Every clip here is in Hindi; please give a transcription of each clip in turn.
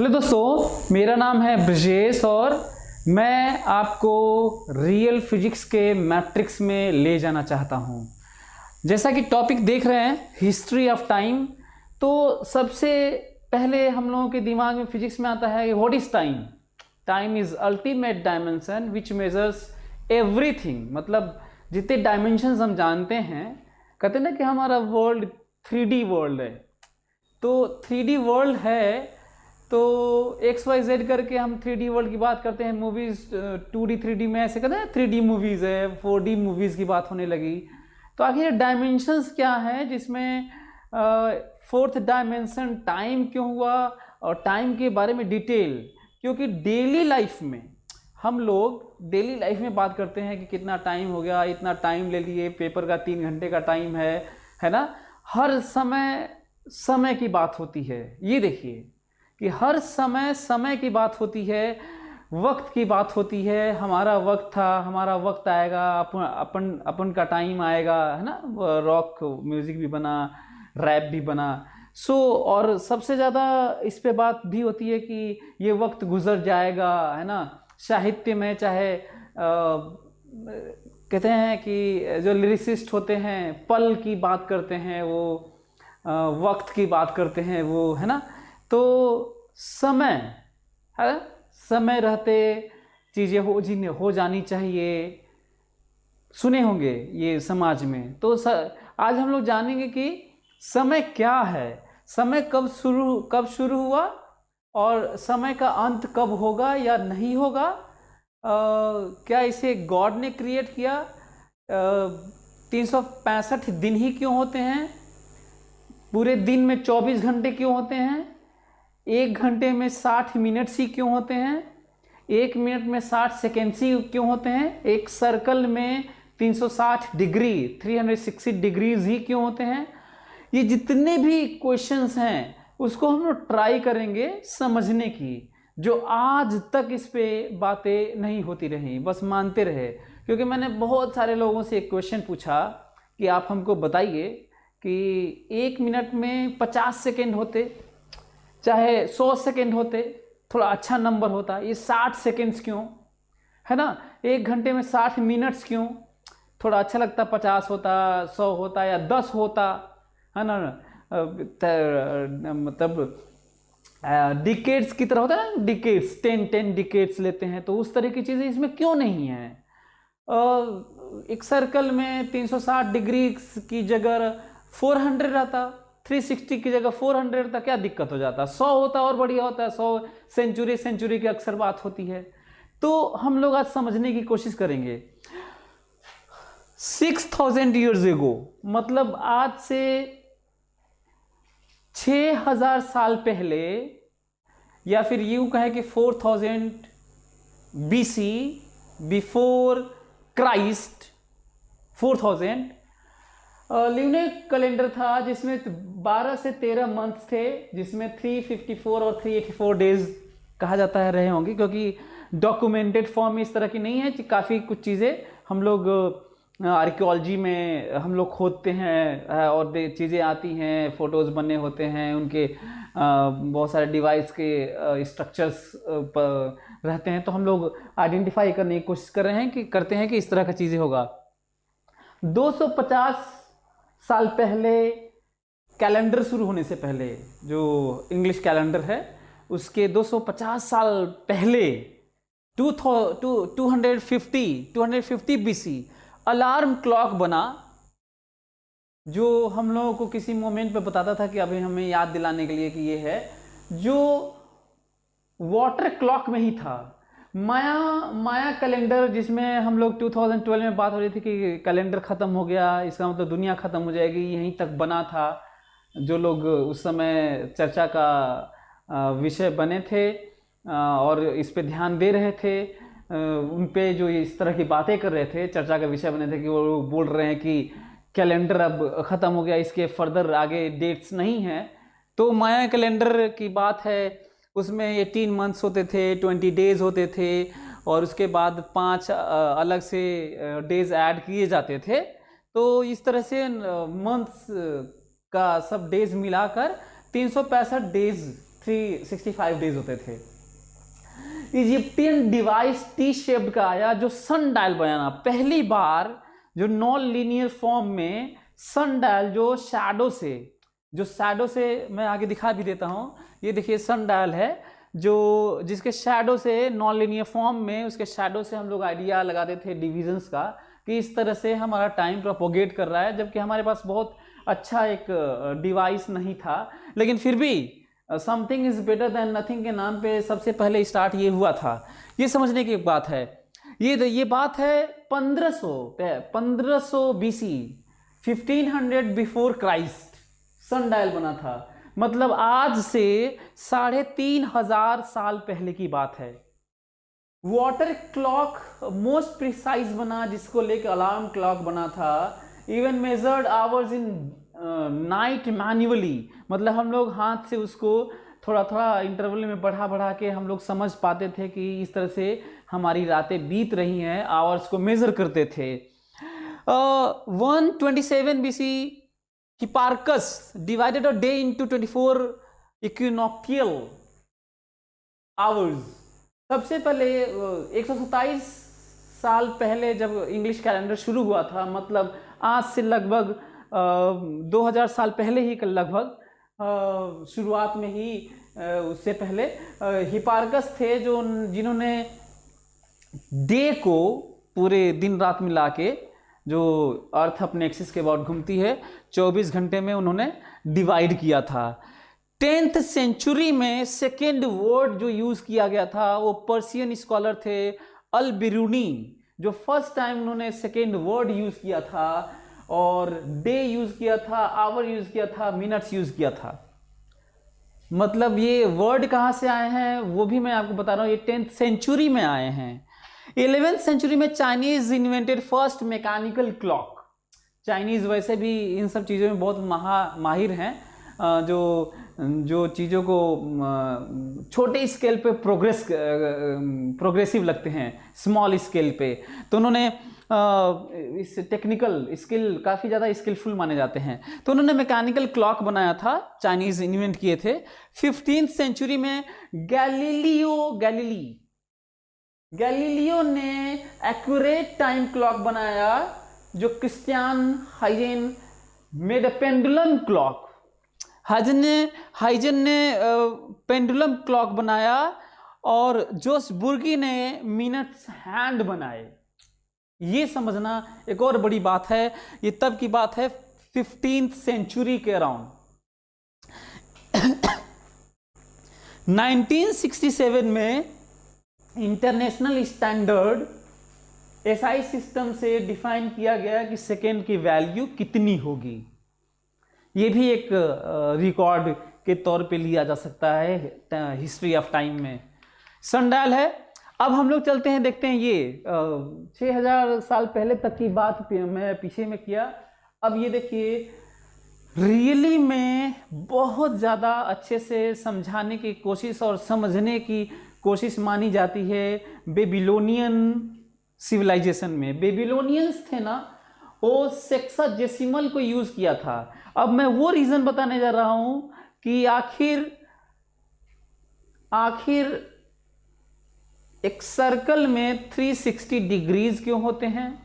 हेलो दोस्तों, मेरा नाम है ब्रजेश और मैं आपको रियल फिजिक्स के मैट्रिक्स में ले जाना चाहता हूँ। जैसा कि टॉपिक देख रहे हैं हिस्ट्री ऑफ टाइम, तो सबसे पहले हम लोगों के दिमाग में फिजिक्स में आता है what is time. Time is ultimate dimension which measures everything. मतलब जितने डायमेंशंस हम जानते हैं, कहते हैं ना कि हमारा वर्ल्ड 3D वर्ल्ड है। तो 3D वर्ल्ड है तो XYZ करके हम 3D वर्ल्ड की बात करते हैं। मूवीज़ 2D 3D में ऐसे कहते हैं 3D मूवीज़ है, 4D मूवीज़ की बात होने लगी। तो आखिर डायमेंशंस क्या है जिसमें फोर्थ डायमेंशन टाइम क्यों हुआ और टाइम के बारे में डिटेल। क्योंकि डेली लाइफ में हम लोग डेली लाइफ में बात करते हैं कि कितना टाइम हो गया, इतना टाइम ले लिए, पेपर का 3 घंटे का टाइम है ना। हर समय की बात होती है। ये देखिए कि हर समय की बात होती है, वक्त की बात होती है। हमारा वक्त था, हमारा वक्त आएगा, अपन का टाइम आएगा, है ना। रॉक म्यूजिक भी बना, रैप भी बना। और सबसे ज़्यादा इस पे बात भी होती है कि ये वक्त गुजर जाएगा, है ना। साहित्य में चाहे कहते हैं कि जो लिरिसिस्ट होते हैं पल की बात करते हैं, वो वक्त की बात करते हैं, वो है ना। तो समय है, समय रहते चीज़ें हो जानी चाहिए। सुने होंगे ये समाज में। तो आज हम लोग जानेंगे कि समय क्या है, समय कब शुरू हुआ और समय का अंत कब होगा या नहीं होगा। क्या इसे गॉड ने क्रिएट किया। 365 दिन ही क्यों होते हैं, पूरे दिन में 24 घंटे क्यों होते हैं, 1 घंटे में 60 मिनट्स ही क्यों होते हैं, 1 मिनट में 60 सेकेंड्स ही क्यों होते हैं, एक सर्कल में 360 डिग्री 360 डिग्रीज ही क्यों होते हैं। ये जितने भी क्वेश्चंस हैं उसको हम लोग ट्राई करेंगे समझने की, जो आज तक इस पे बातें नहीं होती रही, बस मानते रहे। क्योंकि मैंने बहुत सारे लोगों से एक क्वेश्चन पूछा कि आप हमको बताइए कि 1 मिनट में 50 सेकेंड होते, चाहे 100 सेकेंड होते, थोड़ा अच्छा नंबर होता, ये 60 सेकेंड्स क्यों, है ना। 1 घंटे में 60 मिनट्स क्यों, थोड़ा अच्छा लगता, 50 होता, 100 होता या 10 होता, है ना। मतलब डिकेड्स की तरह होता है ना, डिकेड्स 10 डिकेड्स लेते हैं, तो उस तरह की चीज़ें इसमें क्यों नहीं है। एक सर्कल में 360 डिग्री की जगह 400 रहता, 360 की जगह 400 रहता, क्या दिक्कत हो जाता। 100 होता और बढ़िया होता है, 100 सेंचुरी की अक्सर बात होती है। तो हम लोग आज समझने की कोशिश करेंगे। 6000 ईयर्स एगो, मतलब आज से 6000 साल पहले, या फिर यूं कहे कि 4000 BC, बिफोर क्राइस्ट 4000, ल्यूनिक कैलेंडर था जिसमें 12 से 13 मंथ्स थे, जिसमें 354 और 384 डेज कहा जाता है रहे होंगे। क्योंकि डॉक्यूमेंटेड फॉर्म में इस तरह की नहीं है कि काफ़ी कुछ चीज़ें हम लोग आर्कियोलॉजी में हम लोग खोदते हैं और चीज़ें आती हैं, फोटोज़ बने होते हैं, उनके बहुत सारे डिवाइस के स्ट्रक्चर्स रहते हैं। तो हम लोग आइडेंटिफाई करने की कोशिश करते हैं कि इस तरह का चीज़ें होगा। 250 साल पहले, कैलेंडर शुरू होने से पहले, जो इंग्लिश कैलेंडर है उसके 250 साल पहले 250 BC अलार्म क्लॉक बना, जो हम लोगों को किसी मोमेंट पे बताता था कि अभी हमें याद दिलाने के लिए कि ये है, जो वाटर क्लॉक में ही था। माया कैलेंडर, जिसमें हम लोग 2012 में बात हो रही थी कि कैलेंडर ख़त्म हो गया, इसका मतलब दुनिया ख़त्म हो जाएगी, यहीं तक बना था। जो लोग उस समय चर्चा का विषय बने थे और इस पे ध्यान दे रहे थे, उन पे जो इस तरह की बातें कर रहे थे, चर्चा का विषय बने थे कि वो बोल रहे हैं कि कैलेंडर अब ख़त्म हो गया, इसके फर्दर आगे डेट्स नहीं हैं। तो माया कैलेंडर की बात है, उसमें 18 मंथ्स होते थे, 20 डेज होते थे, और उसके बाद 5 अलग से डेज ऐड किए जाते थे। तो इस तरह से मंथ्स का सब डेज मिलाकर 365 डेज 365 डेज होते थे। इजिप्टियन डिवाइस टी शेप्ड का आया जो सन डायल बनाना, पहली बार जो नॉन लीनियर फॉर्म में सन डायल जो शैडो से मैं आगे दिखा भी देता हूँ। ये देखिए सन डायल है जो जिसके शैडो से नॉन लीनियर फॉर्म में उसके शैडो से हम लोग आइडिया लगाते थे डिविजन्स का कि इस तरह से हमारा टाइम प्रोपोगेट कर रहा है, जबकि हमारे पास बहुत अच्छा एक डिवाइस नहीं था। लेकिन फिर भी something is better than nothing के नाम पे सबसे पहले स्टार्ट ये हुआ था। ये समझने की बात है। ये बात है 1500 बीसी, 1500 बिफोर क्राइस्ट सन डायल बना था। मतलब आज से 3500 साल पहले की बात है। वाटर क्लॉक मोस्ट प्रिसाइज बना, जिसको लेकर अलार्म क्लॉक बना था। Even measured hours in night manually, मतलब हम लोग हाथ से उसको थोड़ा थोड़ा इंटरवल में बढ़ा बढ़ा के हम लोग समझ पाते थे कि इस तरह से हमारी रातें बीत रही हैं, आवर्स को मेजर करते थे। 127 BC Hipparchus divided a day into 24 equinoctial hours. सबसे पहले 127 साल पहले जब इंग्लिश कैलेंडर शुरू हुआ था, मतलब आज से लगभग 2000 साल पहले ही लगभग शुरुआत में ही उससे पहले हिपार्कस थे जिन्होंने डे को पूरे दिन रात मिला के, जो अर्थ अपने एक्सिस के अबाउट घूमती है, 24 घंटे में उन्होंने डिवाइड किया था। 10th सेंचुरी में सेकेंड वर्ड जो यूज किया गया था वो पर्शियन स्कॉलर थे अल बिरूनी, जो फर्स्ट टाइम उन्होंने सेकेंड वर्ड यूज किया था, और डे यूज किया था, आवर यूज किया था, मिनट्स यूज किया था। मतलब ये वर्ड कहाँ से आए हैं वो भी मैं आपको बता रहा हूँ, ये 10th सेंचुरी में आए हैं। 11th सेंचुरी में Chinese invented first mechanical clock. Chinese वैसे भी इन सब चीज़ों में बहुत माहिर हैं, जो चीज़ों को छोटे स्केल पे प्रोग्रेसिव लगते हैं, स्मॉल स्केल पे, तो उन्होंने इस टेक्निकल स्किल काफ़ी ज़्यादा स्किलफुल माने जाते हैं, तो उन्होंने मैकेनिकल क्लॉक बनाया था, चाइनीज इन्वेंट किए थे। 15th सेंचुरी में गैलीलियो ने एक्यूरेट टाइम क्लॉक बनाया, जो Christian Huygens made a pendulum clock. Huygens ने पेंडुलम क्लॉक बनाया, और जोस बुर्गी ने मिनट्स हैंड बनाए। ये समझना एक और बड़ी बात है, ये तब की बात है 15th सेंचुरी के अराउंड। 1967 में इंटरनेशनल स्टैंडर्ड एसआई सिस्टम से डिफाइन किया गया कि सेकेंड की वैल्यू कितनी होगी। ये भी एक रिकॉर्ड के तौर पे लिया जा सकता है हिस्ट्री ऑफ टाइम में। सनडायल है। अब हम लोग चलते हैं, देखते हैं ये 6000 साल पहले तक की बात मैं पीछे में किया। अब ये देखिए, रियली में बहुत ज़्यादा अच्छे से समझाने की कोशिश और समझने की कोशिश मानी जाती है बेबीलोनियन सिविलाइजेशन में। बेबीलोनियंस थे ना, वो सेक्साजेसिमल को यूज़ किया था। अब मैं वो रीज़न बताने जा रहा हूँ कि आखिर एक सर्कल में 360 डिग्रीज क्यों होते हैं,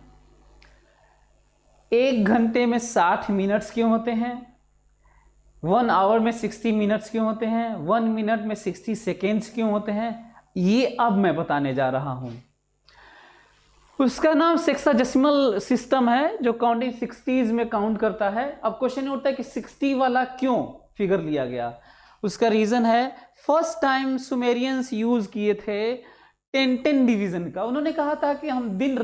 1 घंटे में 60 मिनट्स क्यों होते हैं, 1 आवर में 60 मिनट्स क्यों होते हैं, 1 मिनट में 60 सेकेंड्स क्यों होते हैं, ये अब मैं बताने जा रहा हूं। उसका नाम सेक्साजेसिमल सिस्टम है, जो काउंटिंग 60s में काउंट करता है। अब क्वेश्चन उठता है कि 60 वाला क्यों फिगर लिया गया। उसका रीजन है, फर्स्ट टाइम सुमेरियंस यूज किए थे 10-10 डिवीजन का। उन्होंने कहा था कि हम दिन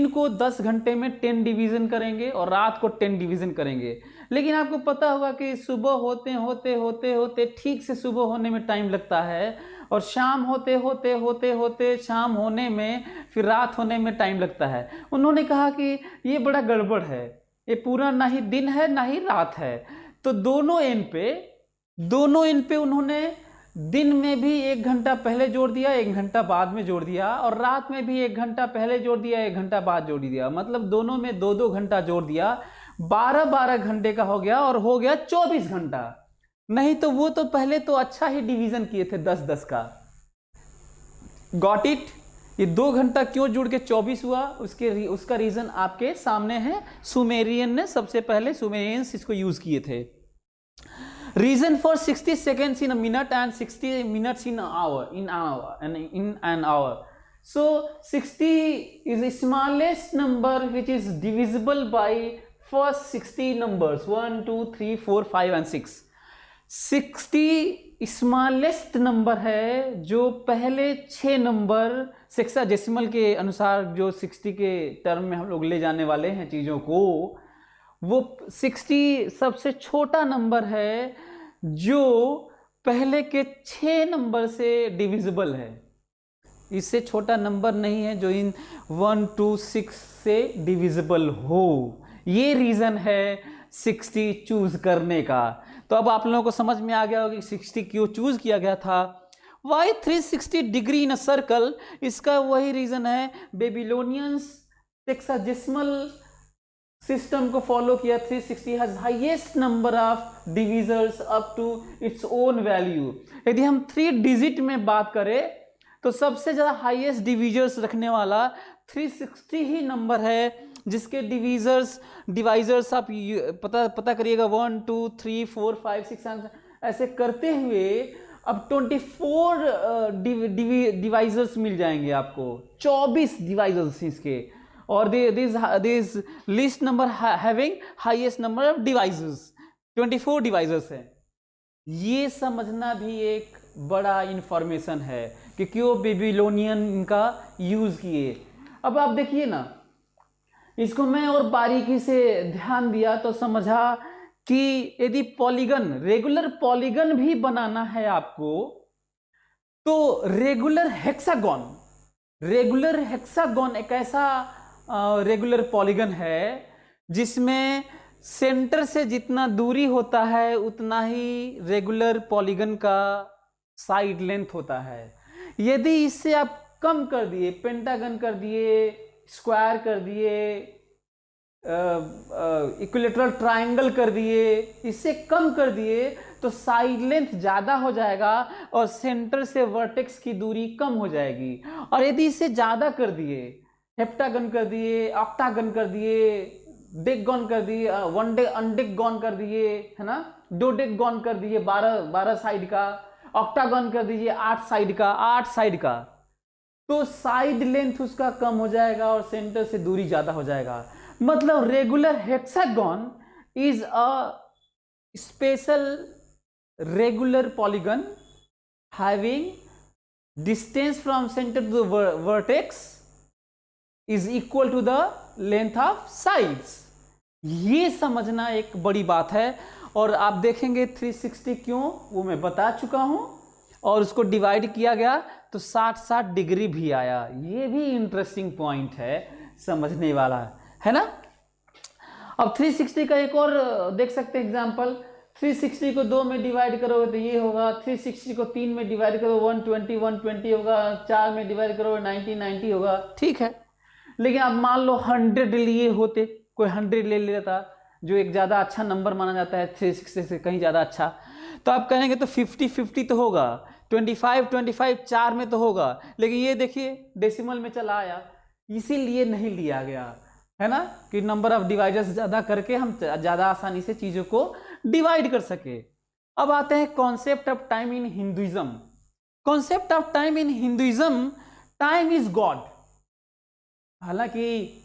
को 10 घंटे में 10 डिवीजन करेंगे और रात को 10 डिवीजन करेंगे। लेकिन आपको पता होगा कि सुबह होते ठीक से सुबह होने में टाइम लगता है, और शाम होते शाम होने में, फिर रात होने में टाइम लगता है। उन्होंने कहा कि ये बड़ा गड़बड़ है, ये पूरा ना ही दिन है ना ही रात है। तो दोनों एंड पे उन्होंने दिन में भी 1 घंटा पहले जोड़ दिया, 1 घंटा बाद में जोड़ दिया, और रात में भी 1 घंटा पहले जोड़ दिया, 1 घंटा बाद जोड़ दिया। मतलब दोनों में 2-2 घंटा जोड़ दिया, 12-12 घंटे का हो गया, और हो गया 24 घंटा। नहीं तो वो तो पहले तो अच्छा ही डिवीजन किए थे 10-10 का। Got it. ये 2 घंटा क्यों जुड़ के 24 हुआ, उसका रीजन आपके सामने है। सुमेरियन ने सबसे पहले, सुमेरियंस इसको यूज किए थे। Reason for 60 seconds in a minute and 60 minutes in an hour. So 60 is the smallest number which is divisible by first 60 numbers 1 2 3 4 5 and 6. 60 smallest number है जो पहले 6 नंबर सेक्साडेसिमल के अनुसार, जो 60 के टर्म में हम लोग ले जाने वाले हैं चीज़ों को, वो 60 सबसे छोटा नंबर है जो पहले के 6 नंबर से डिविजिबल है। इससे छोटा नंबर नहीं है जो इन 1 2 6 से डिविजिबल हो। ये रीज़न है 60 चूज करने का। तो अब आप लोगों को समझ में आ गया होगा कि 60 क्यों चूज किया गया था। Why 360 degree in a circle, इसका वही रीजन है। बेबीलोनियंस सेक्साडेसिमल सिस्टम को फॉलो किया। 360 has highest number of divisors up to its own value. यदि हम 3 डिजिट में बात करें तो सबसे ज्यादा हाईएस्ट डिविजर्स रखने वाला 360 ही नंबर है, जिसके डिवाइजर्स आप पता करिएगा 1 2 3 4 5 6 ऐसे करते हुए अब 24 डिवाइजर्स मिल जाएंगे आपको। 24 डिवाइजर्स इसके, और this list number having highest number of divisors 24 divisors है। ये समझना भी एक बड़ा इंफॉर्मेशन है कि क्यों बेबीलोनियन इनका यूज किए। अब आप देखिए ना, इसको मैं और बारीकी से ध्यान दिया तो समझा कि यदि पॉलीगन, रेगुलर पॉलीगन भी बनाना है आपको, तो रेगुलर हेक्सागन एक ऐसा रेगुलर पॉलीगन है जिसमें सेंटर से जितना दूरी होता है उतना ही रेगुलर पॉलीगन का साइड लेंथ होता है। यदि इससे आप कम कर दिए, पेंटागन कर दिए, स्क्वायर कर दिए, इक्विलेटरल ट्रायंगल कर दिए, इससे कम कर दिए तो साइड लेंथ ज़्यादा हो जाएगा और सेंटर से वर्टेक्स की दूरी कम हो जाएगी। और यदि इसे ज़्यादा कर दिए, हेप्टागन कर दिए, ऑक्टागन कर दिए, डेकगॉन कर दिए, अनडेकगॉन कर दिए, है ना, डोडेकगॉन कर दिए 12 साइड का, ऑक्टागन कर दीजिए 8 साइड का, तो साइड लेंथ उसका कम हो जाएगा और सेंटर से दूरी ज्यादा हो जाएगा। मतलब regular hexagon is a special regular polygon having distance from centre to the vertex is equal to the length of sides. ये समझना एक बड़ी बात है। और आप देखेंगे 360 क्यों, वो मैं बता चुका हूं, और उसको डिवाइड किया गया तो 60 डिग्री भी आया। ये भी इंटरेस्टिंग पॉइंट है, समझने वाला है ना। अब 360 का एक और देख सकते हैं एग्जांपल। 360 को 2 में डिवाइड करोगे तो ये होगा, 360 को 3 में डिवाइड करो 120 होगा, 4 में डिवाइड करोगे 90 होगा, ठीक है। लेकिन अब मान लो 100 लिए होते, कोई 100 ले लेता, जो एक ज़्यादा अच्छा नंबर माना जाता है 360 से कहीं ज़्यादा अच्छा, तो आप कहेंगे तो 50-50 तो होगा, 25-25 4 में तो होगा। लेकिन ये देखिए डेसिमल में चला आया, इसीलिए नहीं लिया गया, है ना, कि नंबर ऑफ डिवाइजर्स ज़्यादा करके हम ज़्यादा आसानी से चीज़ों को डिवाइड कर सके। अब आते हैं concept of time in Hinduism. Concept of time in Hinduism, time is God. हालांकि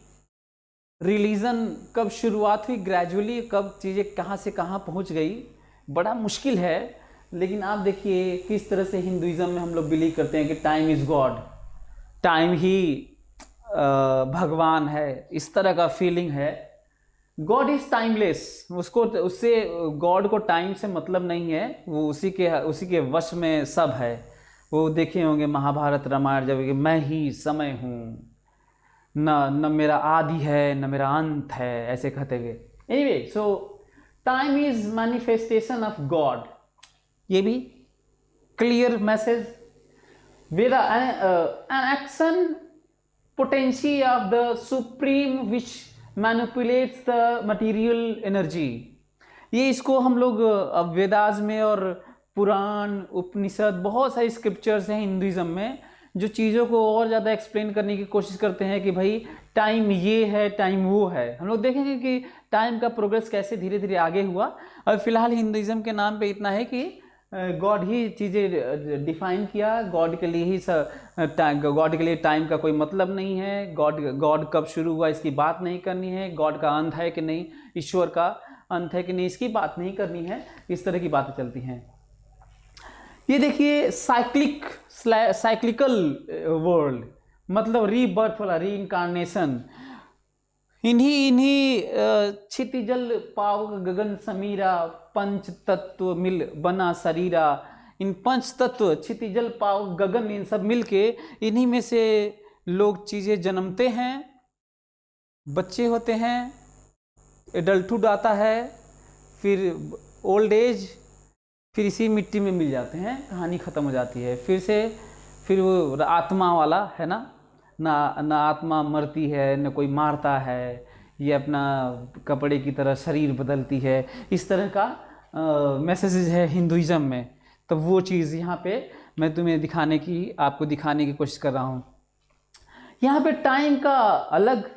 रिलीजन कब शुरुआत हुई, ग्रेजुअली कब चीज़ें कहाँ से कहाँ पहुँच गई, बड़ा मुश्किल है। लेकिन आप देखिए किस तरह से हिंदुइज्म में हम लोग बिलीव करते हैं कि टाइम इज़ गॉड, टाइम ही भगवान है, इस तरह का फीलिंग है। गॉड इज़ टाइमलेस, उससे गॉड को टाइम से मतलब नहीं है, वो उसी के वश में सब है। वो देखे होंगे महाभारत रामायण, जब कि मैं ही समय हूँ, न मेरा आदि है न मेरा अंत है, ऐसे कहते हुए। Anyway, so time is manifestation of God, ये भी clear message. with an action potency of the supreme which manipulates the material energy। ये इसको हम लोग अब वेदास में और पुराण उपनिषद बहुत सारी स्क्रिप्चर्स हैं हिंदुइज्म में जो चीज़ों को और ज़्यादा एक्सप्लेन करने की कोशिश करते हैं कि भाई टाइम ये है, टाइम वो है। हम लोग देखेंगे कि टाइम का प्रोग्रेस कैसे धीरे धीरे आगे हुआ। और फिलहाल हिंदुइज्म के नाम पे इतना है कि गॉड ही चीज़ें डिफाइन किया, गॉड के लिए ही गॉड के लिए टाइम का कोई मतलब नहीं है, गॉड कब शुरू हुआ इसकी बात नहीं करनी है, गॉड का अंत है कि नहीं, ईश्वर का अंत है कि नहीं इसकी बात नहीं करनी है, इस तरह की बातें चलती हैं। ये देखिए साइक्लिकल वर्ल्ड मतलब रीबर्थ वाला, री इनकारनेशन। इन्हीं क्षितिजल पावक गगन समीरा पंच तत्व मिल बना शरीरा। इन पंच तत्व क्षितिजल पावक गगन इन सब मिल के इन्हीं में से लोग चीज़ें जन्मते हैं, बच्चे होते हैं, एडल्टहुड आता है, फिर ओल्ड एज, फिर इसी मिट्टी में मिल जाते हैं, कहानी ख़त्म हो जाती है। फिर वो आत्मा वाला है ना आत्मा मरती है, न कोई मारता है, ये अपना कपड़े की तरह शरीर बदलती है, इस तरह का मैसेजेस है हिंदुइज्म में। तो वो चीज़ यहाँ पे मैं आपको दिखाने की कोशिश कर रहा हूँ। यहाँ पे टाइम का अलग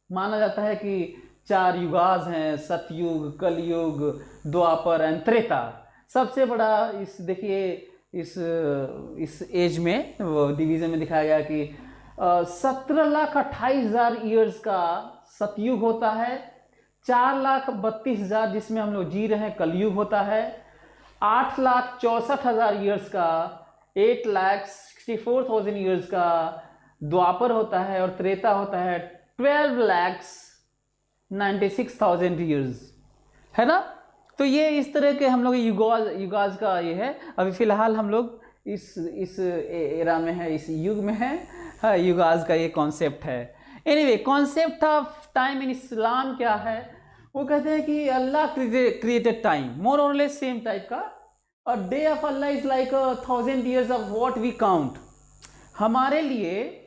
माना जाता है कि 4 युगाज हैं, सतयुग, कलयुग, द्वापर एंड त्रेता। सबसे बड़ा देखिए इस एज में वो डिवीजन में दिखाया गया कि 17,28,000 ईयर्स का सतयुग होता है, 4,32,000 जिसमें हम लोग जी रहे हैं कलयुग होता है, 8,64,000 ईयर्स का, 8,64,000 ईयर्स का द्वापर होता है, और त्रेता होता है 12,96,000 ईयर्स, है ना। तो ये इस तरह के हम लोग युगाज का ये है। अभी फिलहाल हम लोग इस एरा में है, इस युग में है। हाँ, युगाज का ये कॉन्सेप्ट है। Anyway, concept of time in Islam क्या है? वो कहते हैं कि अल्लाह क्रिएटेड टाइम मोर और लेस सेम टाइप का। और day of Allah is like 1000 years of what we count. हमारे लिए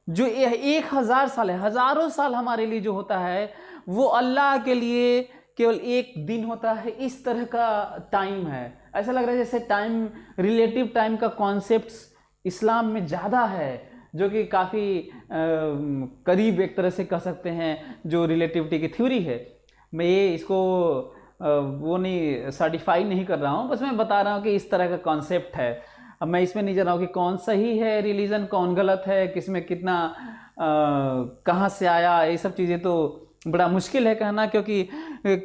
जो 1000 साल है, हजारों साल हमारे लिए जो होता है वो अल्लाह के लिए केवल एक दिन होता है। इस तरह का टाइम है। ऐसा लग रहा है जैसे टाइम, रिलेटिव टाइम का कॉन्सेप्ट इस्लाम में ज़्यादा है, जो कि काफ़ी करीब एक तरह से कह सकते हैं जो रिलेटिविटी की थ्योरी है। मैं ये इसको वो नहीं सर्टिफाई नहीं कर रहा हूँ, बस मैं बता रहा हूँ कि इस तरह का कॉन्सेप्ट है। अब मैं इसमें नहीं जा रहा हूँ कि कौन सही है रिलीजन, कौन गलत है, किसमें कितना कहाँ से आया, ये सब चीज़ें तो बड़ा मुश्किल है कहना, क्योंकि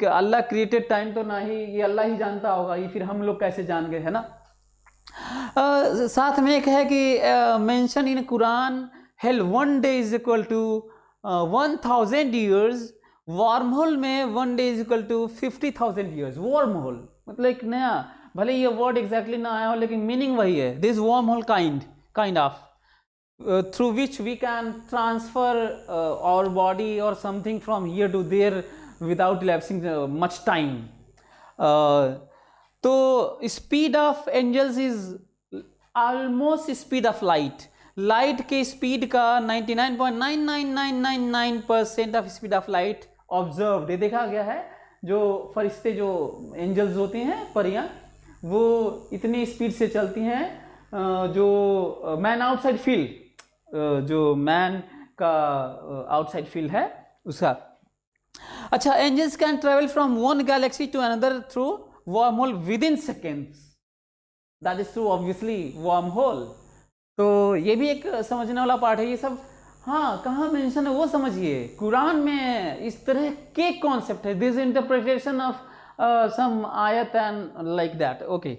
अल्लाह क्रिएटेड टाइम तो ना ही ये अल्लाह ही जानता होगा, ये फिर हम लोग कैसे जान गए, है ना। साथ में एक है कि mention in Quran hell 1 day is equal to 1000 years. Worm hole में 1 day is equal to 50,000 years. Worm hole मतलब एक नया, भले ये वर्ड एग्जैक्टली ना आया हो लेकिन मीनिंग वही है। This worm hole kind of through which we can transfer our body or something from here to there without elapsing much time. तो speed of angels is almost speed of light. Light के स्पीड का 99.99999% of speed of light observe देखा गया है। जो फरिश्ते, जो एंजल्स होते हैं, परियां, वो इतनी स्पीड से चलती हैं जो मैन आउटसाइड फील्ड, जो मैन का आउटसाइड फील्ड है उसका। अच्छा, angels can travel from one galaxy to another through worm hole within seconds. That is true obviously, worm hole. तो ये भी एक समझने वाला पार्ट है। ये सब हाँ कहाँ मेंशन है वो समझिए। कुरान में इस तरह के कॉन्सेप्ट है, दिस इंटरप्रिटेशन ऑफ सम आयत एंड लाइक दैट। ओके,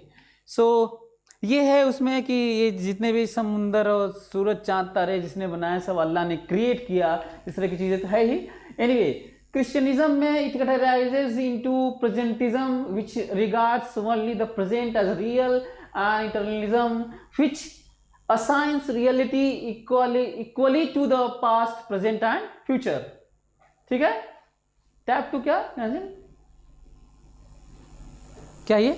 सो ये है उसमें कि ये जितने भी समुंदर और सूरज, चांद, तारे जिसने बनाया सब अल्लाह ने क्रिएट किया। इस तरह की चीज़ें तो है ही। एनीवे, क्रिश्चियनिज्म में it categorises into presentism which regards only the present as real, and eternalism which assigns reality equally to the past, present and future। ठीक है, टैप टू क्या क्या ये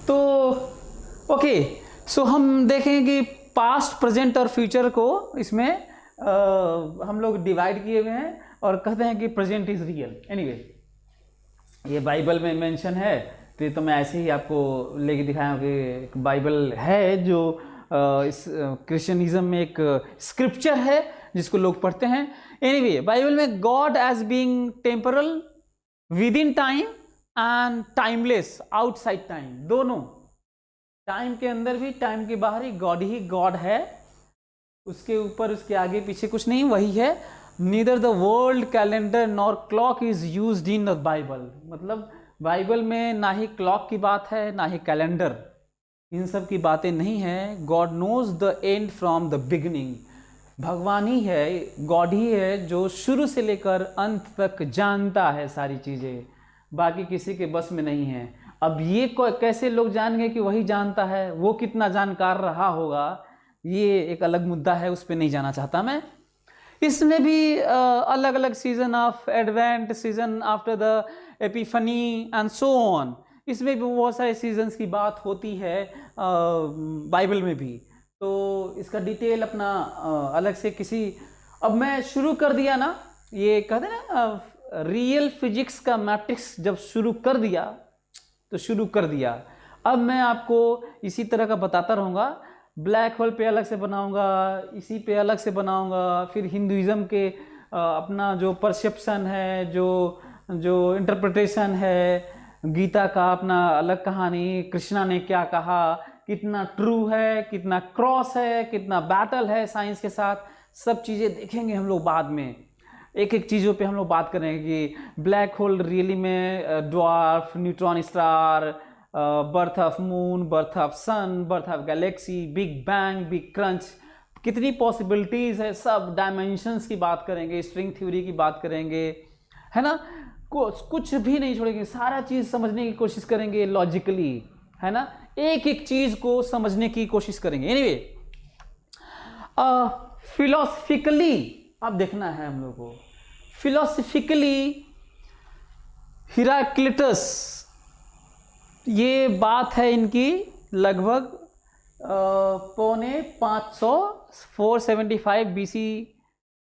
तो ओके। सो हम देखें कि पास्ट, प्रेजेंट और फ्यूचर को इसमें हम लोग डिवाइड किए हुए हैं और कहते हैं कि प्रेजेंट इज रियल। एनीवे, ये बाइबल में मेंशन है, तो ये तो मैं ऐसे ही आपको लेके दिखाया हूँ कि एक बाइबल है जो इस क्रिश्चियनिज्म में एक स्क्रिप्चर है जिसको लोग पढ़ते हैं। एनीवे, बाइबल में God as being temporal within time and timeless outside time, दोनों, टाइम के अंदर भी टाइम के बाहर ही गॉड है, उसके ऊपर उसके आगे पीछे कुछ नहीं, वही है। Neither the world calendar nor clock is used in the Bible, मतलब बाइबल में ना ही क्लॉक की बात है ना ही कैलेंडर, इन सब की बातें नहीं है। God knows the end from the beginning, भगवान ही है, गॉड ही है जो शुरू से लेकर अंत तक जानता है सारी चीज़ें, बाकी किसी के बस में नहीं है। अब ये कैसे लोग जान गए कि वही जानता है, वो कितना जानकार रहा होगा, ये एक अलग मुद्दा है, उस पर नहीं जाना चाहता मैं। इसमें भी अलग अलग season of advent, season after the Epiphany and so on, इसमें भी बहुत सारे सीजन्स की बात होती है बाइबल में भी। तो इसका डिटेल अपना अलग से किसी, अब मैं शुरू कर दिया ना, ये कहते हैं ना रियल फिजिक्स का मैट्रिक्स, जब शुरू कर दिया तो शुरू कर दिया। अब मैं आपको इसी तरह का बताता रहूँगा, ब्लैक होल पे अलग से बनाऊंगा, इसी पे अलग से बनाऊंगा, फिर हिंदुइज्म के अपना जो परसेप्शन है, जो इंटरप्रिटेशन है, गीता का अपना अलग कहानी, कृष्णा ने क्या कहा, कितना ट्रू है, कितना क्रॉस है, कितना बैटल है साइंस के साथ, सब चीज़ें देखेंगे हम लोग बाद में। एक एक चीज़ों पे हम लोग बात करेंगे कि ब्लैक होल रियली में dwarf, neutron star, birth of moon, birth of sun, birth of galaxy, big bang, big crunch, कितनी पॉसिबिलिटीज़ है, सब डायमेंशंस की बात करेंगे, स्ट्रिंग थ्योरी की बात करेंगे, है ना, कुछ भी नहीं छोड़ेंगे, सारा चीज़ समझने की कोशिश करेंगे लॉजिकली, है ना, एक एक चीज़ को समझने की कोशिश करेंगे। एनीवे, फिलोसफिकली अब देखना है हम लोग को, फिलोसफिकली हिराक्लिटस, ये बात है इनकी लगभग पौने 500, 475 BC,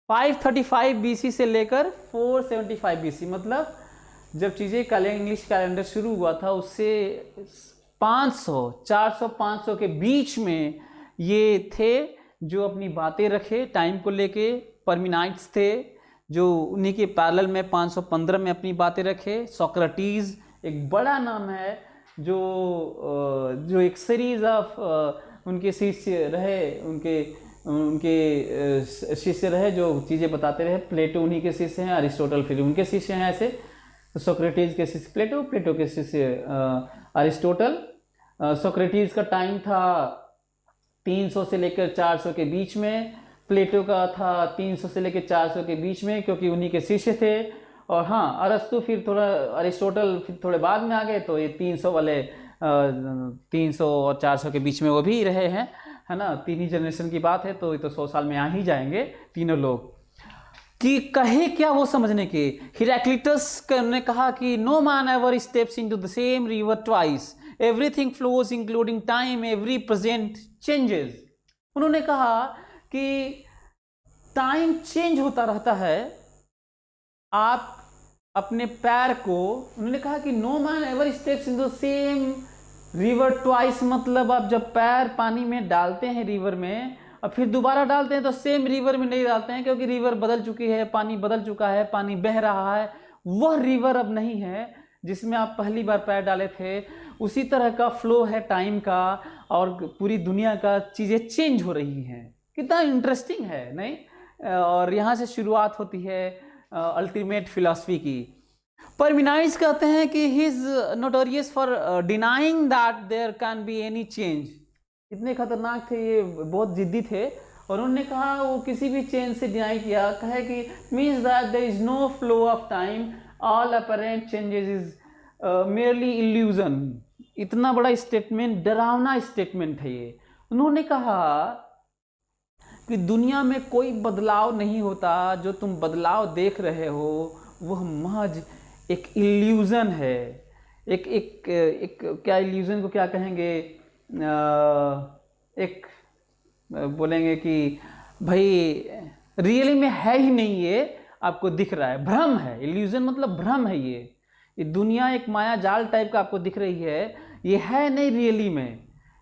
535 BC से लेकर 475 BC, मतलब जब चीज़ें इंग्लिश कैलेंडर शुरू हुआ था उससे 500, 400, 500 के बीच में ये थे जो अपनी बातें रखे टाइम को लेके, परमिनाइट्स थे जो उन्हीं के पैरेलल में 515 में अपनी बातें रखे। सोक्रेटिस एक बड़ा नाम है जो एक सीरीज ऑफ उनके शिष्य रहे, उनके शिष्य रहे जो चीज़ें बताते रहे। प्लेटो उन्हीं के शिष्य हैं, अरिस्टोटल फिर उनके शिष्य हैं। ऐसे तो सोक्रेटिस के शिष्य प्लेटो, प्लेटो के शिष्य अरिस्टोटल। सोक्रेटिस का टाइम था 300 से लेकर 400 के बीच में, प्लेटो का था 300 से लेकर 400 के बीच में, क्योंकि उन्हीं के शिष्य थे। और हाँ, अरस्तु फिर थोड़ा, अरिस्टोटल फिर थोड़े बाद में आ गए, तो ये 300 वाले 300 और 400 के बीच में वो भी रहे हैं, है ना। तीन ही जनरेशन की बात है, तो ये तो 100 साल में आ ही जाएंगे तीनों लोग। कि कहे क्या वो समझने के, हिराक्लिटस ने कहा कि no man ever steps into the same river twice, everything flows including time, every present changes. उन्होंने कहा कि टाइम चेंज होता रहता है, आप अपने पैर को, उन्होंने कहा कि no man ever steps in the same river twice, मतलब आप जब पैर पानी में डालते हैं रिवर में और फिर दोबारा डालते हैं तो सेम रिवर में नहीं डालते हैं, क्योंकि रिवर बदल चुकी है, पानी बदल चुका है, पानी बह रहा है, वह रिवर अब नहीं है जिसमें आप पहली बार पैर डाले थे। उसी तरह का फ्लो है टाइम का, और पूरी दुनिया का चीज़ें चेंज हो रही हैं। कितना इंटरेस्टिंग है नहीं। और यहाँ से शुरुआत होती है अल्टीमेट फिलॉसफी की। परमिनाइज कहते हैं कि he is notorious for denying that there can be any change. इतने खतरनाक थे ये, बहुत जिद्दी थे, और उन्होंने कहा वो किसी भी चेंज से डिनाई किया, कहे कि means that there is no flow of time, all apparent changes is merely illusion. इतना बड़ा स्टेटमेंट, डरावना स्टेटमेंट है ये। उन्होंने कहा कि दुनिया में कोई बदलाव नहीं होता, जो तुम बदलाव देख रहे हो वह महज एक इल्यूजन है। एक क्या इल्यूजन को क्या कहेंगे, एक बोलेंगे कि भाई रियली में है ही नहीं, ये आपको दिख रहा है, भ्रम है। इल्यूजन मतलब भ्रम है, ये ये दुनिया एक माया जाल टाइप का आपको दिख रही है, ये है नहीं रियली में,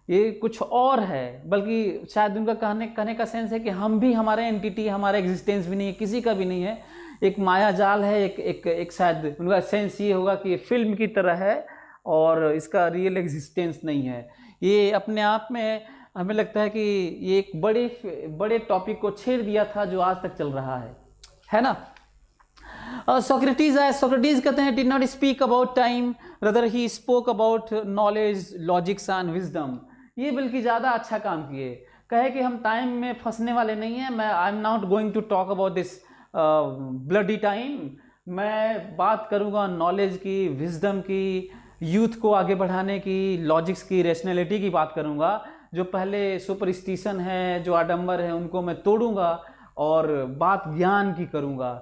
ये कुछ और है। बल्कि शायद उनका कहने का सेंस है कि हम भी, हमारा एंटिटी, हमारा एग्जिस्टेंस भी नहीं है, किसी का भी नहीं है, एक माया जाल है। एक शायद उनका सेंस ये होगा कि ये फिल्म की तरह है और इसका रियल एग्जिस्टेंस नहीं है। ये अपने आप में हमें लगता है कि ये एक बड़े टॉपिक को छेड़ दिया था जो आज तक चल रहा है ना। सोक्रेटिस कहते हैं did not speak about time, rather he spoke about knowledge, logics and wisdom. ये बल्कि ज़्यादा अच्छा काम किए, कहे कि हम टाइम में फंसने वाले नहीं हैं। I am not going to talk about this bloody time, मैं बात करूँगा नॉलेज की, विजडम की, यूथ को आगे बढ़ाने की, लॉजिक्स की, रैशनैलिटी की बात करूँगा। जो पहले सुपरस्टिशन है, जो आडंबर है, उनको मैं तोड़ूंगा और बात ज्ञान की करूँगा।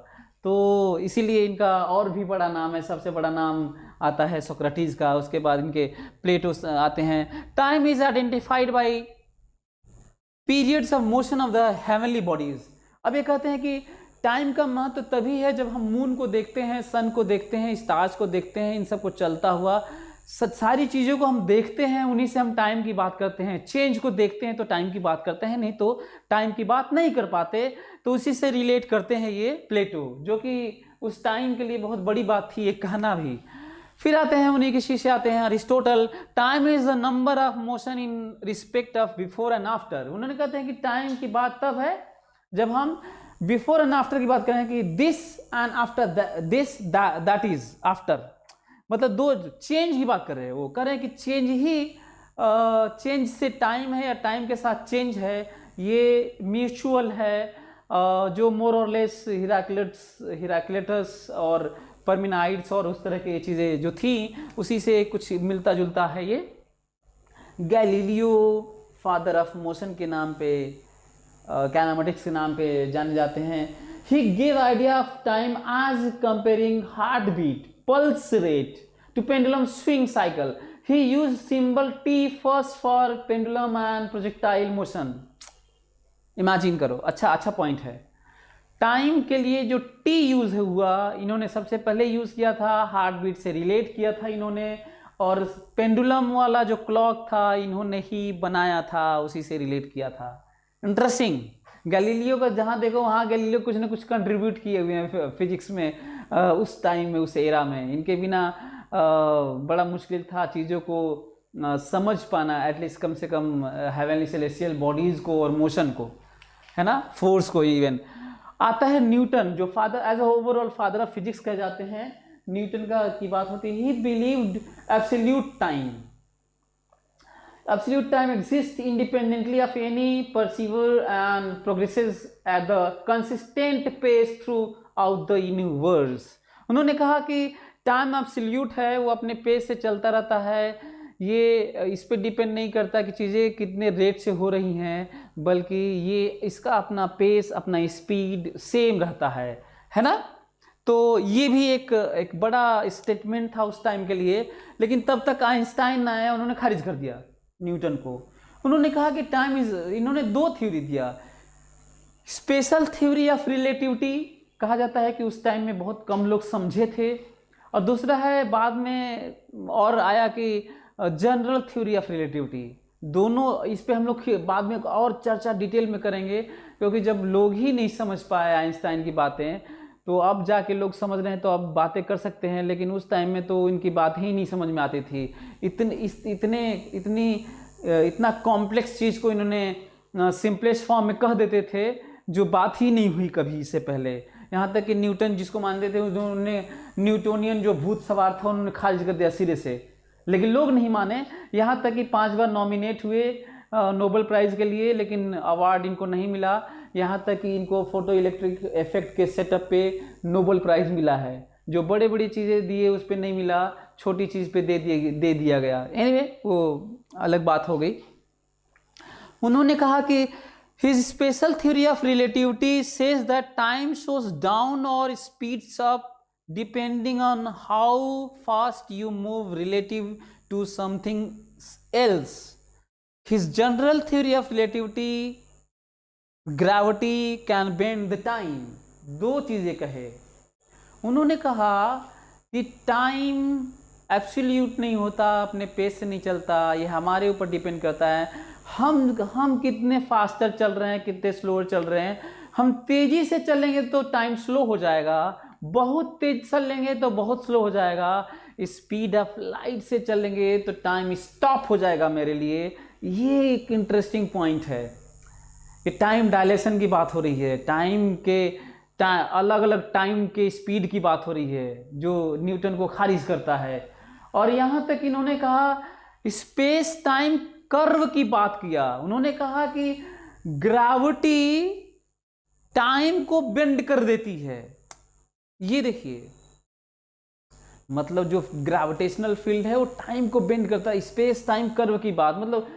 तो इसीलिए इनका और भी बड़ा नाम है, सबसे बड़ा नाम आता है सोक्रेटिस का। उसके बाद इनके प्लेटो आते हैं। Time is identified by periods of motion of the heavenly bodies. अब ये कहते हैं कि टाइम का महत्व तभी है जब हम मून को देखते हैं, सन को देखते हैं, स्टार्स को देखते हैं, इन सब को चलता हुआ सारी चीज़ों को हम देखते हैं, उन्हीं से हम टाइम की बात करते हैं। चेंज को देखते हैं तो टाइम की बात करते हैं, नहीं तो टाइम की बात नहीं कर पाते। तो उसी से रिलेट करते हैं ये प्लेटो, जो कि उस टाइम के लिए बहुत बड़ी बात थी, ये कहना भी। फिर आते हैं उन्हीं के शिष्य आते हैं Aristotle. Time is the number of motion in respect of before and after. उन्होंने कहते हैं कि टाइम की बात तब है जब हम बिफोर एंड आफ्टर की बात करें कि this and after, this that is after, मतलब दो चेंज की बात कर रहे हैं। वो कह रहे हैं कि चेंज ही चेंज से टाइम है या टाइम के साथ चेंज है, ये म्यूचुअल है। जो मोर और लेस हिराक्लिटस और परमिनाइड्स और उस तरह की चीज़ें जो थी, उसी से कुछ मिलता जुलता है ये। गैलीलियो फादर ऑफ मोशन के नाम पे, काइनेमेटिक्स के नाम पे जाने जाते हैं। He give idea of time as comparing heart beat, pulse rate to pendulum swing cycle. He used symbol T first for pendulum and projectile motion. Imagine करो, अच्छा पॉइंट है। टाइम के लिए जो T यूज हुआ, इन्होंने सबसे पहले यूज किया था, हार्ट बीट से रिलेट किया था इन्होंने, और पेंडुलम वाला जो क्लॉक था इन्होंने ही बनाया था, उसी से रिलेट किया था। इंटरेस्टिंग। गैलीलियो का जहाँ देखो वहाँ गैलीलियो कुछ ना कुछ कंट्रीब्यूट किए हुए हैं फिजिक्स में, उस टाइम में, उस एरा में। इनके बिना बड़ा मुश्किल था चीज़ों को समझ पाना, एटलीस्ट कम से कम हेवनली सेलेस्टियल बॉडीज़ को और मोशन को, है ना, फोर्स को। इवन आता है न्यूटन, जो father as overall father of physics कहे जाते हैं। न्यूटन का की बात होती है, he believed absolute time. Absolute time exists independently of any perceiver and progresses at the consistent pace throughout the universe. उन्होंने कहा कि टाइम एब्सोल्यूट है, वो अपने पेस से चलता रहता है, ये इस पे डिपेंड नहीं करता कि चीज़ें कितने रेट से हो रही हैं, बल्कि ये इसका अपना पेस, अपना स्पीड सेम रहता है ना। तो ये भी एक बड़ा स्टेटमेंट था उस टाइम के लिए। लेकिन तब तक आइंस्टाइन आया, उन्होंने खारिज कर दिया न्यूटन को। उन्होंने कहा कि टाइम इज, इन्होंने दो थ्योरी दिया। स्पेशल थ्योरी ऑफ रिलेटिविटी कहा जाता है कि उस टाइम में बहुत कम लोग समझे थे, और दूसरा है बाद में और आया कि जनरल थ्योरी ऑफ रिलेटिविटी। दोनों, इस पे हम लोग बाद में और चर्चा डिटेल में करेंगे, क्योंकि जब लोग ही नहीं समझ पाए आइंस्टाइन की बातें, तो अब जाके लोग समझ रहे हैं तो अब बातें कर सकते हैं। लेकिन उस टाइम में तो इनकी बात ही नहीं समझ में आती थी। इतना कॉम्प्लेक्स चीज़ को इन्होंने सिंपलेस्ट फॉर्म में कह देते थे, जो बात ही नहीं हुई कभी इससे पहले। यहाँ तक कि न्यूटन जिसको मानते थे, उन्होंने न्यूटोनियन जो भूत सवार था उन्होंने खारिज कर दिया सिरे से। लेकिन लोग नहीं माने, यहाँ तक कि 5 बार नॉमिनेट हुए नोबेल प्राइज़ के लिए, लेकिन अवार्ड इनको नहीं मिला। यहाँ तक कि इनको फोटो इलेक्ट्रिक इफेक्ट के सेटअप पे नोबेल प्राइज़ मिला है। जो बड़े बड़ी चीज़ें दिए उस पर नहीं मिला, छोटी चीज़ पे दे दिया गया। एनीवे, वो अलग बात हो गई। उन्होंने कहा कि his special theory of relativity says that time slows down or speeds up depending on how fast you move relative to something else. His general theory of relativity, gravity can bend the time. दो चीज़ें कहे। उन्होंने कहा कि टाइम एब्सोल्यूट नहीं होता, अपने पेस से नहीं चलता, ये हमारे ऊपर डिपेंड करता है हम कितने फास्टर चल रहे हैं, कितने स्लोअर चल रहे हैं। हम तेजी से चलेंगे तो टाइम स्लो हो जाएगा, बहुत तेज चलेंगे तो बहुत स्लो हो जाएगा, स्पीड ऑफ लाइट से चलेंगे तो टाइम स्टॉप हो जाएगा मेरे लिए। ये एक इंटरेस्टिंग पॉइंट है कि टाइम डायलेशन की बात हो रही है, टाइम के अलग अलग टाइम के स्पीड की बात हो रही है जो न्यूटन को खारिज करता है। और यहाँ तक इन्होंने कहा स्पेस टाइम कर्व की बात किया। उन्होंने कहा कि ग्रेविटी टाइम को बेंड कर देती है। ये देखिए, मतलब जो ग्रेविटेशनल फील्ड है वो टाइम को बेंड करता है। स्पेस टाइम कर्व की बात, मतलब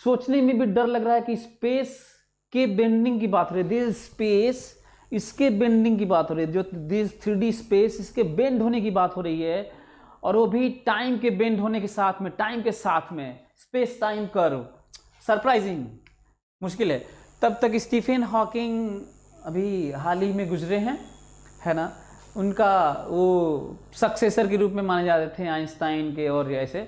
सोचने में भी डर लग रहा है कि स्पेस के बेंडिंग की बात हो रही है, दिस स्पेस इसके बेंडिंग की बात हो रही है, जो दिस 3D स्पेस इसके बेंड होने की बात हो रही है, और वो भी टाइम के बेंड होने के साथ में, टाइम के साथ में स्पेस टाइम कर्व। सरप्राइजिंग, मुश्किल है। तब तक स्टीफन हॉकिंग अभी हाल ही में गुजरे हैं, है ना, उनका वो सक्सेसर के रूप में माने जाते थे आइंस्टाइन के, और ऐसे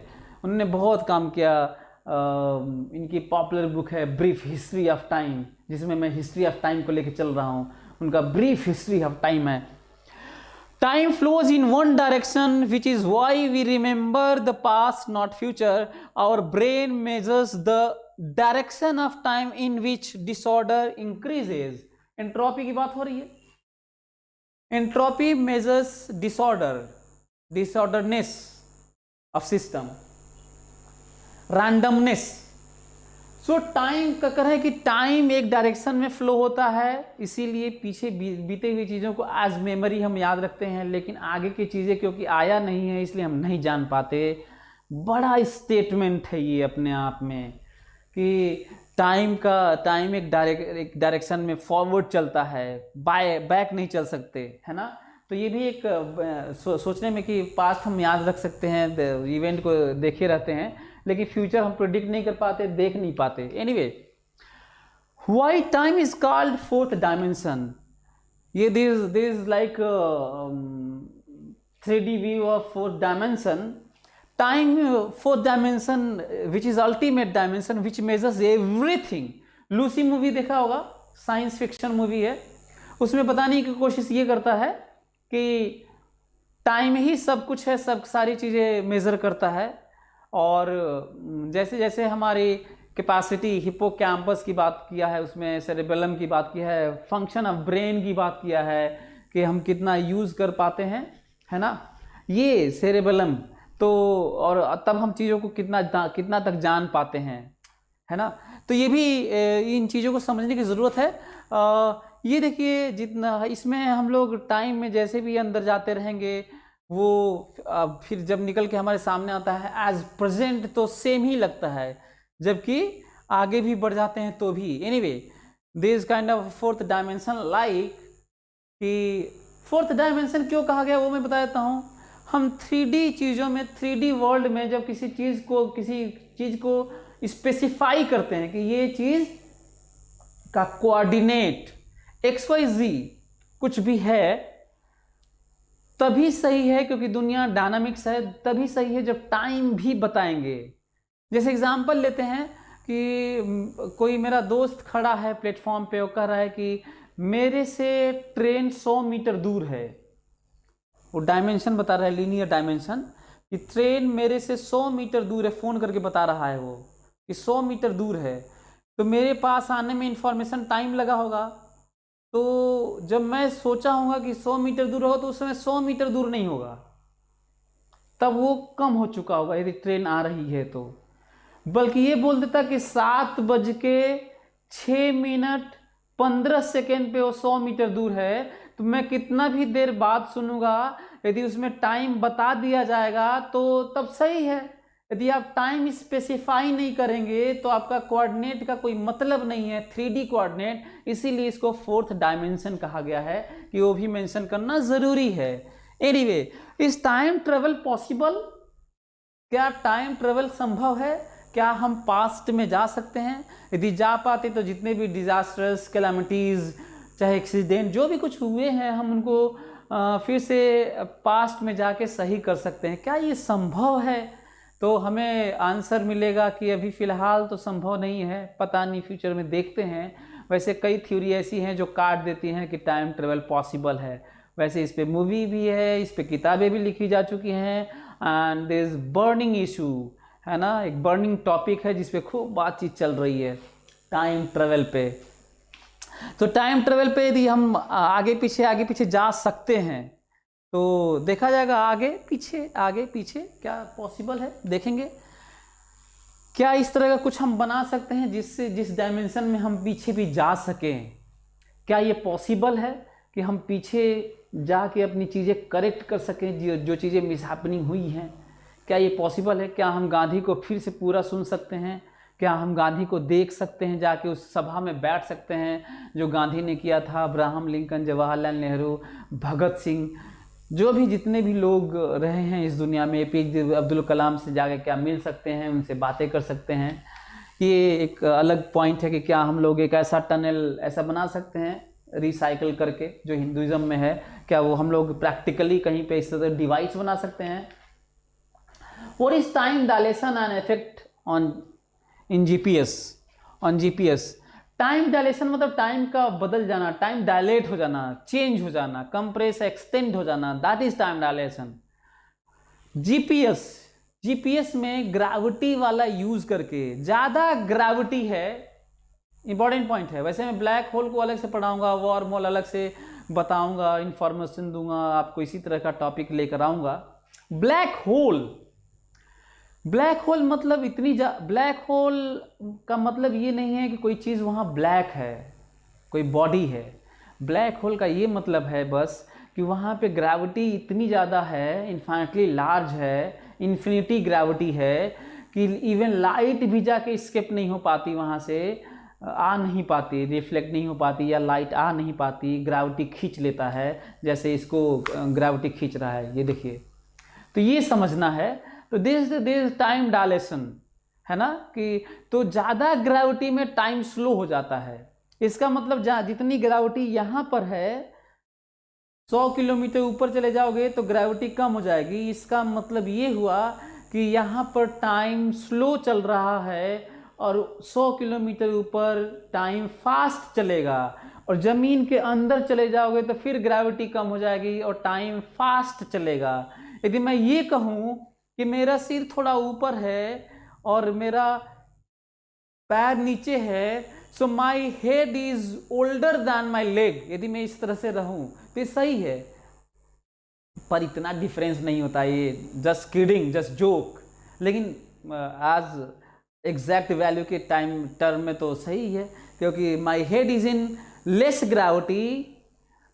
उन्होंने बहुत काम किया। इनकी पॉपुलर बुक है ब्रीफ हिस्ट्री ऑफ टाइम, जिसमें मैं हिस्ट्री ऑफ टाइम को लेकर चल रहा हूँ। उनका ब्रीफ हिस्ट्री ऑफ टाइम है। Time flows in one direction which is why we remember the past not future. Our brain measures the direction of time in which disorder increases. Entropy की बात हो रही है। Entropy measures disorderness of system, randomness. So time का कह रहा है कि टाइम एक डायरेक्शन में फ्लो होता है, इसीलिए पीछे बीते हुई चीज़ों को एज मेमोरी हम याद रखते हैं, लेकिन आगे की चीज़ें क्योंकि आया नहीं है इसलिए हम नहीं जान पाते। बड़ा स्टेटमेंट है ये अपने आप में कि टाइम एक डायरेक्शन में फॉरवर्ड चलता है, बैक नहीं चल सकते, है ना। तो ये भी एक सोचने में कि पास्ट हम याद रख सकते हैं, इवेंट को देखे रहते हैं, लेकिन फ्यूचर हम प्रेडिक्ट नहीं कर पाते, देख नहीं पाते। Anyway, why time is called fourth dimension. ये this is like 3D view of fourth dimension. Time fourth dimension which is ultimate dimension which measures everything. Lucy movie देखा होगा, साइंस फिक्शन मूवी है, उसमें बताने की कोशिश ये करता है कि टाइम ही सब कुछ है, सब सारी चीज़ें मेज़र करता है। और जैसे जैसे हमारी कैपेसिटी, हिप्पोकैम्पस की बात किया है, उसमें सेरेबेलम की बात की है, फंक्शन ऑफ ब्रेन की बात किया है कि हम कितना यूज़ कर पाते हैं, है ना, ये सेरेबेलम। तो और तब हम चीज़ों को कितना तक जान पाते हैं, है ना। तो ये भी इन चीज़ों को समझने की ज़रूरत है। ये देखिए, जितना इसमें हम लोग टाइम में जैसे भी अंदर जाते रहेंगे, वो फिर जब निकल के हमारे सामने आता है एज प्रेजेंट तो सेम ही लगता है, जबकि आगे भी बढ़ जाते हैं तो भी। Anyway, this is kind of fourth dimension, like कि फोर्थ डायमेंशन क्यों कहा गया वो मैं बता देता हूँ। हम 3D चीज़ों में, 3D वर्ल्ड में जब किसी चीज़ को स्पेसिफाई करते हैं कि ये चीज़ का कोऑर्डिनेट XYZ कुछ भी है, तभी सही है, क्योंकि दुनिया डायनामिक्स है, तभी सही है जब टाइम भी बताएंगे। जैसे एग्जांपल लेते हैं कि कोई मेरा दोस्त खड़ा है प्लेटफॉर्म पे, वो कह रहा है कि मेरे से ट्रेन 100 मीटर दूर है। वो डायमेंशन बता रहा है, लीनियर डायमेंशन, कि ट्रेन मेरे से 100 मीटर दूर है, फ़ोन करके बता रहा है वो कि 100 मीटर दूर है। तो मेरे पास आने में इंफॉर्मेशन टाइम लगा होगा, तो जब मैं सोचा होगा कि 100 मीटर दूर हो, तो उस समय 100 मीटर दूर नहीं होगा, तब वो कम हो चुका होगा यदि ट्रेन आ रही है तो। बल्कि ये बोल देता कि 7:06 पे वो 100 मीटर दूर है, तो मैं कितना भी देर बाद सुनूंगा, यदि उसमें टाइम बता दिया जाएगा तो तब सही है। यदि आप टाइम स्पेसिफाई नहीं करेंगे तो आपका कोऑर्डिनेट का कोई मतलब नहीं है, 3D कोऑर्डिनेट। इसीलिए इसको फोर्थ डायमेंशन कहा गया है कि वो भी मेंशन करना जरूरी है। Anyway, is time travel possible? क्या टाइम ट्रेवल संभव है? क्या हम पास्ट में जा सकते हैं? यदि जा पाते तो जितने भी डिजास्टर्स, कैलामिटीज, चाहे एक्सीडेंट जो भी कुछ हुए हैं, हम उनको फिर से पास्ट में जाके सही कर सकते हैं। क्या ये संभव है? तो हमें आंसर मिलेगा कि अभी फ़िलहाल तो संभव नहीं है, पता नहीं, फ्यूचर में देखते हैं। वैसे कई थ्योरी ऐसी हैं जो काट देती हैं कि टाइम ट्रेवल पॉसिबल है। वैसे इस पे मूवी भी है, इस पे किताबें भी लिखी जा चुकी हैं, and this is burning issue, है ना, एक बर्निंग टॉपिक है जिस पे खूब बातचीत चल रही है, टाइम ट्रेवल पे। तो टाइम ट्रेवल पे यदि हम आगे पीछे जा सकते हैं तो देखा जाएगा आगे पीछे क्या पॉसिबल है, देखेंगे क्या इस तरह का कुछ हम बना सकते हैं जिससे जिस डायमेंशन में हम पीछे भी जा सकें। क्या ये पॉसिबल है कि हम पीछे जाके अपनी चीज़ें करेक्ट कर सकें, जो चीज़ें मिसहैपनिंग हुई हैं? क्या ये पॉसिबल है? क्या हम गांधी को फिर से पूरा सुन सकते हैं? क्या हम गांधी को देख सकते हैं, जाके उस सभा में बैठ सकते हैं जो गांधी ने किया था? अब्राहम लिंकन, जवाहरलाल नेहरू, भगत सिंह, जो भी जितने भी लोग रहे हैं इस दुनिया में, एपीजे अब्दुल कलाम से जाके क्या मिल सकते हैं, उनसे बातें कर सकते हैं? ये एक अलग पॉइंट है कि क्या हम लोग एक ऐसा टनल ऐसा बना सकते हैं रिसाइकल करके जो हिंदुज़म में है, क्या वो हम लोग प्रैक्टिकली कहीं पे इस तरह डिवाइस बना सकते हैं? What is time dilation and effect on GPS? Time dilation मतलब टाइम का बदल जाना, टाइम डायलेट हो जाना, चेंज हो जाना, कंप्रेस एक्सटेंड हो जाना, that is time dilation. GPS में ग्रेविटी वाला यूज करके, ज़्यादा ग्रेविटी है, इंपॉर्टेंट पॉइंट है। वैसे मैं ब्लैक होल को अलग से पढ़ाऊंगा, वॉर्म होल अलग से बताऊंगा, इंफॉर्मेशन दूंगा आपको, इसी तरह का टॉपिक लेकर आऊंगा। ब्लैक होल मतलब ब्लैक होल का मतलब ये नहीं है कि कोई चीज़ वहाँ ब्लैक है, कोई बॉडी है। ब्लैक होल का ये मतलब है बस कि वहाँ पे ग्रेविटी इतनी ज़्यादा है, इन्फाइनेटली लार्ज है, इन्फिनिटी ग्रेविटी है कि इवन लाइट भी जाके स्केप नहीं हो पाती, वहाँ से आ नहीं पाती, रिफ्लेक्ट नहीं हो पाती, या लाइट आ नहीं पाती, ग्रेविटी खींच लेता है, जैसे इसको ग्रेविटी खींच रहा है, ये देखिए। तो ये समझना है। तो दिस टाइम डायलेशन है ना, कि तो ज़्यादा ग्रेविटी में टाइम स्लो हो जाता है। इसका मतलब जितनी ग्रेविटी यहाँ पर है, 100 किलोमीटर ऊपर चले जाओगे तो ग्रेविटी कम हो जाएगी। इसका मतलब ये हुआ कि यहाँ पर टाइम स्लो चल रहा है और 100 किलोमीटर ऊपर टाइम फास्ट चलेगा, और ज़मीन के अंदर चले जाओगे तो फिर ग्रेविटी कम हो जाएगी और टाइम फास्ट चलेगा। यदि मैं ये कहूँ कि मेरा सिर थोड़ा ऊपर है और मेरा पैर नीचे है, so my head is older than my leg, यदि मैं इस तरह से रहूं तो सही है, पर इतना डिफरेंस नहीं होता, ये जस्ट किडिंग, जस्ट जोक। लेकिन आज एग्जैक्ट वैल्यू के टाइम टर्म में तो सही है, क्योंकि माई head is in less gravity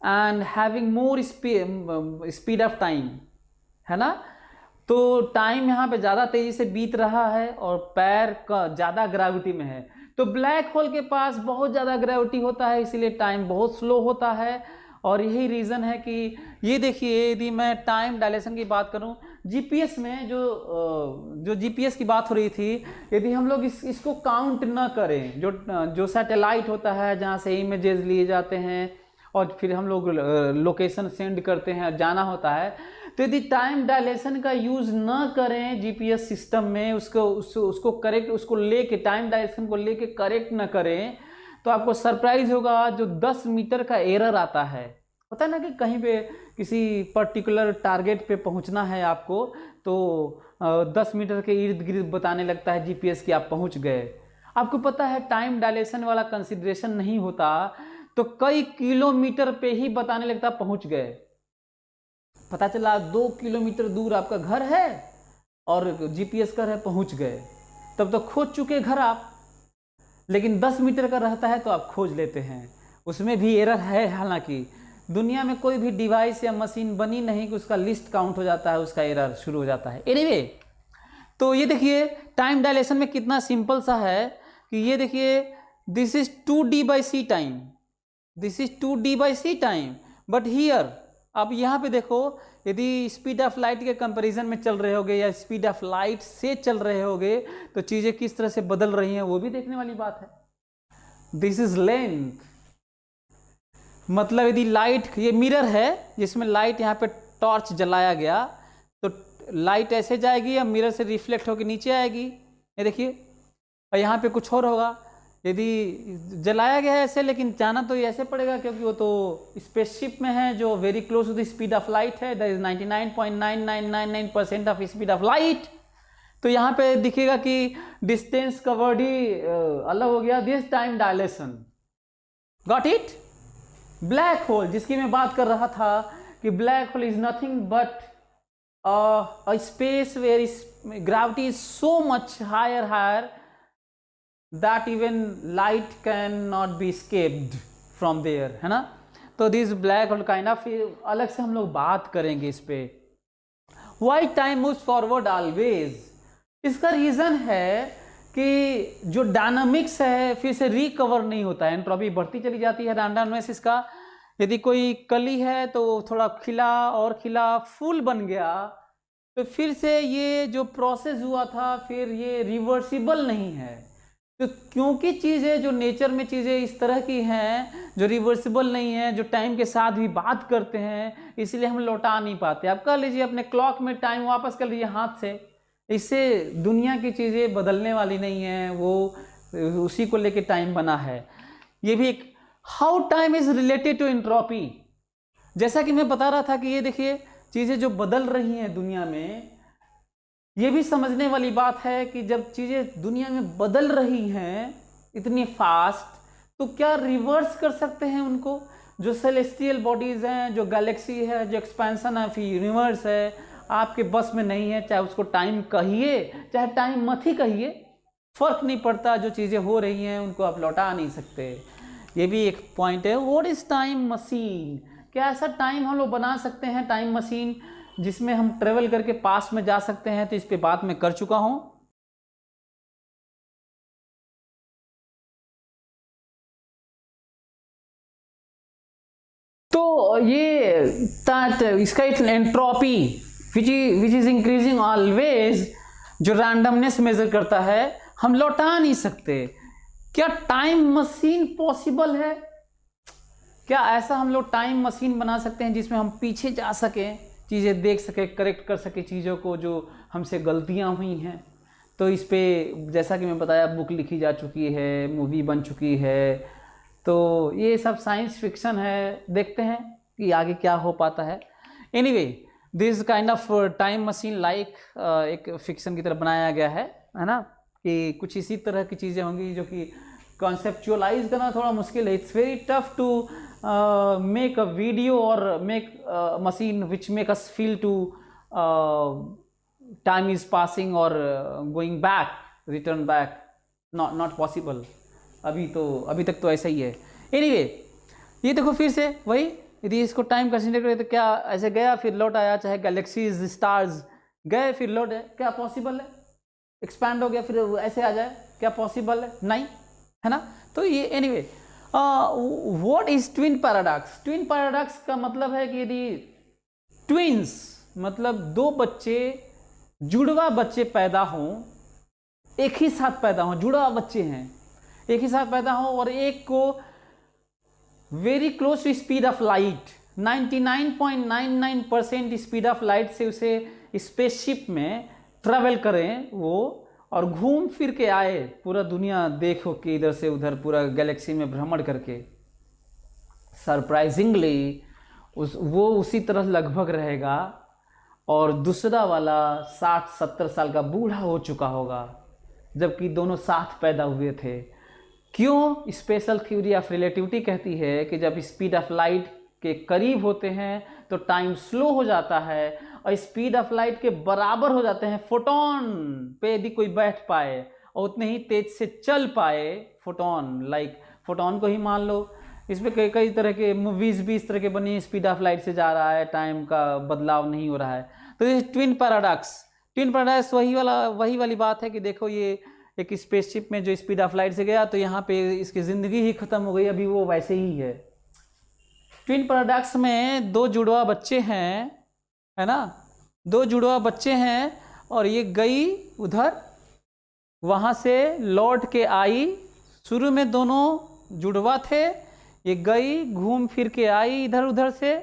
and having more speed of time, है ना। तो टाइम यहाँ पे ज़्यादा तेज़ी से बीत रहा है और पैर का ज़्यादा ग्रेविटी में है। तो ब्लैक होल के पास बहुत ज़्यादा ग्रेविटी होता है, इसीलिए टाइम बहुत स्लो होता है। और यही रीज़न है कि ये देखिए, यदि मैं टाइम डायलेशन की बात करूं, जीपीएस में जो जीपीएस की बात हो रही थी, यदि हम लोग इसको काउंट ना करें, जो सैटेलाइट होता है जहाँ से इमेजेस लिए जाते हैं और फिर हम लोग लोकेशन सेंड करते हैं, जाना होता है, तो यदि टाइम डायलेशन का यूज़ ना करें जीपीएस सिस्टम में, उसको करेक्ट, उसको लेके टाइम डायलेशन को लेके करेक्ट ना करें, तो आपको सरप्राइज होगा। जो 10 मीटर का एरर आता है, पता है ना, कि कहीं पे किसी पर्टिकुलर टारगेट पे पहुंचना है आपको, तो 10 मीटर के इर्द गिर्द बताने लगता है जीपीएस कि आप पहुंच गए। आपको पता है टाइम डायलेशन वाला कंसिडरेशन नहीं होता, तो कई किलोमीटर पे ही बताने लगता पहुंच गए। पता चला 2 किलोमीटर दूर आपका घर है और जीपीएस कर है पहुंच गए, तब तो खोज चुके घर आप। लेकिन 10 मीटर का रहता है तो आप खोज लेते हैं, उसमें भी एरर है। हालांकि दुनिया में कोई भी डिवाइस या मशीन बनी नहीं कि उसका लिस्ट काउंट हो जाता है, उसका एरर शुरू हो जाता है। एनीवे, तो ये देखिए टाइम डायलेशन में कितना सिंपल सा है कि ये देखिए, this is 2d/c time, this is 2d/c time, but here आप यहाँ पे देखो, यदि स्पीड ऑफ लाइट के कंपैरिजन में चल रहे होगे या स्पीड ऑफ लाइट से चल रहे होगे, तो चीज़ें किस तरह से बदल रही हैं वो भी देखने वाली बात है। दिस इज लेंथ, मतलब यदि लाइट, ये मिरर है जिसमें लाइट यहाँ पे टॉर्च जलाया गया तो लाइट ऐसे जाएगी या मिरर से रिफ्लेक्ट होकर नीचे आएगी, ये देखिए। और यहाँ पे कुछ और होगा, यदि जलाया गया है ऐसे, लेकिन जाना तो ये ऐसे पड़ेगा क्योंकि वो तो स्पेसशिप में है जो very close to the speed of light है, that is 99.9999% of speed of light. तो यहाँ पे दिखेगा कि डिस्टेंस कवर्ड ही अलग हो गया, this time dilation, got it. Black hole जिसकी मैं बात कर रहा था कि black hole is nothing but a space where gravity is so much higher that even light cannot be escaped from there, है ना। तो this black hole kind of, अलग से हम लोग बात करेंगे इस पे। Why time moves forward always? इसका रीजन है कि जो डायनामिक्स है फिर से रिकवर नहीं होता है, एंट्रोपी बढ़ती चली जाती है। रैंडमनेस इसका, यदि कोई कली है तो थोड़ा खिला और खिला फूल बन गया तो फिर से ये जो प्रोसेस हुआ था फिर ये रिवर्सिबल नहीं है। तो क्योंकि चीज़ें जो नेचर में चीज़ें इस तरह की हैं जो रिवर्सिबल नहीं है, जो टाइम के साथ भी बात करते हैं, इसलिए हम लौटा नहीं पाते। आप कर लीजिए अपने क्लॉक में टाइम वापस कर लीजिए हाथ से, इससे दुनिया की चीज़ें बदलने वाली नहीं है, वो उसी को लेके टाइम बना है। ये भी एक, how time is related to entropy. जैसा कि मैं बता रहा था कि ये देखिए चीज़ें जो बदल रही हैं दुनिया में, ये भी समझने वाली बात है कि जब चीज़ें दुनिया में बदल रही हैं इतनी फास्ट, तो क्या रिवर्स कर सकते हैं उनको? जो सेलेस्टियल बॉडीज़ हैं, जो गैलेक्सी है, जो एक्सपेंशन ऑफ यूनिवर्स है, आपके बस में नहीं है। चाहे उसको टाइम कहिए चाहे टाइम मत ही कहिए, फर्क नहीं पड़ता। जो चीज़ें हो रही हैं उनको आप लौटा नहीं सकते। ये भी एक पॉइंट है। What is time machine? क्या ऐसा टाइम हम लोग बना सकते हैं, टाइम मशीन जिसमें हम ट्रेवल करके पास में जा सकते हैं? तो इस पे बात मैं कर चुका हूं। तो ये इसका entropy which is increasing always, जो रैंडमनेस मेजर करता है, हम लौटा नहीं सकते। क्या टाइम मशीन पॉसिबल है? क्या ऐसा हम लोग टाइम मशीन बना सकते हैं जिसमें हम पीछे जा सकें, चीज़ें देख सके, करेक्ट कर सके चीज़ों को जो हमसे गलतियां हुई हैं? तो इस पे जैसा कि मैं बताया बुक लिखी जा चुकी है, मूवी बन चुकी है। तो ये सब साइंस फिक्शन है, देखते हैं कि आगे क्या हो पाता है। Anyway, this kind of time machine like एक फिक्शन की तरह बनाया गया है ना, कि कुछ इसी तरह की चीज़ें होंगी जो कि कॉन्सेप्चुअलाइज करना थोड़ा मुश्किल है। It's very tough to make a video or make a machine which make us feel to time is passing or going back, return back, not possible। अभी तक तो ऐसा ही है। anyway, ये देखो फिर से वही, यदि इसको टाइम कंसिडर करें तो क्या ऐसे गया फिर लौट आया, चाहे गैलेक्सीज स्टार्स गए फिर लौट आए, क्या पॉसिबल है? एक्सपैंड हो गया फिर ऐसे आ जाए, क्या पॉसिबल है? नहीं, है ना। तो ये anyway, what is twin paradox? Twin paradox का मतलब है कि यदि ट्विंस मतलब दो बच्चे, जुड़वा बच्चे पैदा हों, एक ही साथ पैदा हों, जुड़वा बच्चे हैं, एक ही साथ पैदा हों, और एक को very close to speed of light, 99.99% speed of light से उसे स्पेसशिप में ट्रेवल करें वो, और घूम फिर के आए पूरा दुनिया देखो कि इधर से उधर पूरा गैलेक्सी में भ्रमण करके, सरप्राइजिंगली वो उसी तरह लगभग रहेगा, और दूसरा वाला 60-70 साल का बूढ़ा हो चुका होगा, जबकि दोनों साथ पैदा हुए थे। क्यों? स्पेशल थ्योरी ऑफ रिलेटिविटी कहती है कि जब स्पीड ऑफ लाइट के करीब होते हैं तो टाइम स्लो हो जाता है, और स्पीड ऑफ लाइट के बराबर हो जाते हैं फोटोन पे यदि कोई बैठ पाए और उतने ही तेज से चल पाए। फोटोन, लाइक फोटोन को ही मान लो, इसमें कई तरह के मूवीज भी इस तरह के बनी, स्पीड ऑफ लाइट से जा रहा है, टाइम का बदलाव नहीं हो रहा है। तो ये ट्विन पैराडॉक्स वही वाली बात है कि देखो ये एक स्पेसशिप में जो स्पीड ऑफ लाइट से गया तो यहाँ पे इसकी ज़िंदगी ही ख़त्म हो गई, अभी वो वैसे ही है। ट्विन पैराडॉक्स में दो जुड़वा बच्चे हैं, है ना, दो जुड़वा बच्चे हैं, और ये गई उधर, वहाँ से लौट के आई। शुरू में दोनों जुड़वा थे, ये गई घूम फिर के आई इधर उधर से,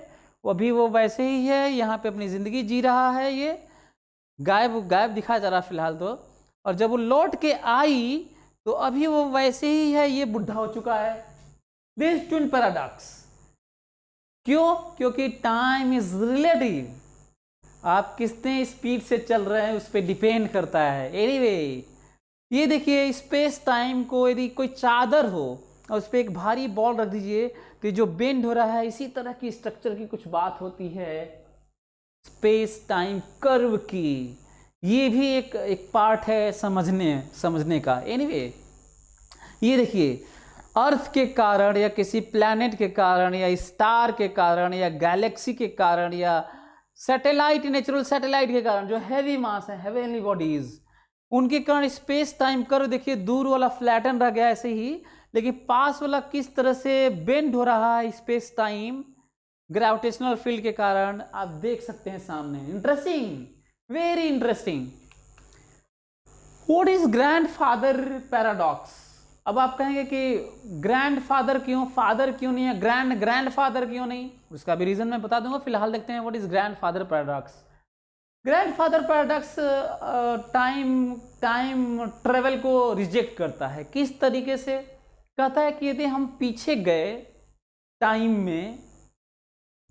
अभी वो वैसे ही है, यहाँ पे अपनी ज़िंदगी जी रहा है, ये गायब गायब दिखाया जा रहा फिलहाल तो। और जब वो लौट के आई तो अभी वो वैसे ही है, ये बुढ़ा हो चुका है। This twin paradox. क्यों? क्योंकि टाइम इज रिलेटिव, आप कितने स्पीड से चल रहे हैं उस पर डिपेंड करता है। एनीवे, ये देखिए स्पेस टाइम को यदि कोई चादर हो और उस पर एक भारी बॉल रख दीजिए तो जो बेंड हो रहा है, इसी तरह की स्ट्रक्चर की कुछ बात होती है स्पेस टाइम कर्व की। ये भी एक पार्ट है समझने का। एनीवे, ये देखिए अर्थ के कारण या किसी प्लैनेट के कारण या स्टार के कारण या गैलेक्सी के कारण या सैटेलाइट, नेचुरल सैटेलाइट के कारण, जो हैवी मास है, हेवनली बॉडीज, उनके कारण स्पेस टाइम कर्व देखिए दूर वाला फ्लैटन रह गया ऐसे ही, लेकिन पास वाला किस तरह से बेंड हो रहा है स्पेस टाइम ग्रेविटेशनल फील्ड के कारण, आप देख सकते हैं सामने। Interesting, very interesting. What is grandfather paradox? अब आप कहेंगे कि ग्रैंडफादर क्यों, फादर क्यों नहीं है, ग्रैंडफादर क्यों नहीं? उसका भी रीजन मैं बता दूंगा। फिलहाल देखते हैं what is grandfather paradox. Grandfather paradox time travel को रिजेक्ट करता है। किस तरीके से? कहता है कि यदि हम पीछे गए टाइम में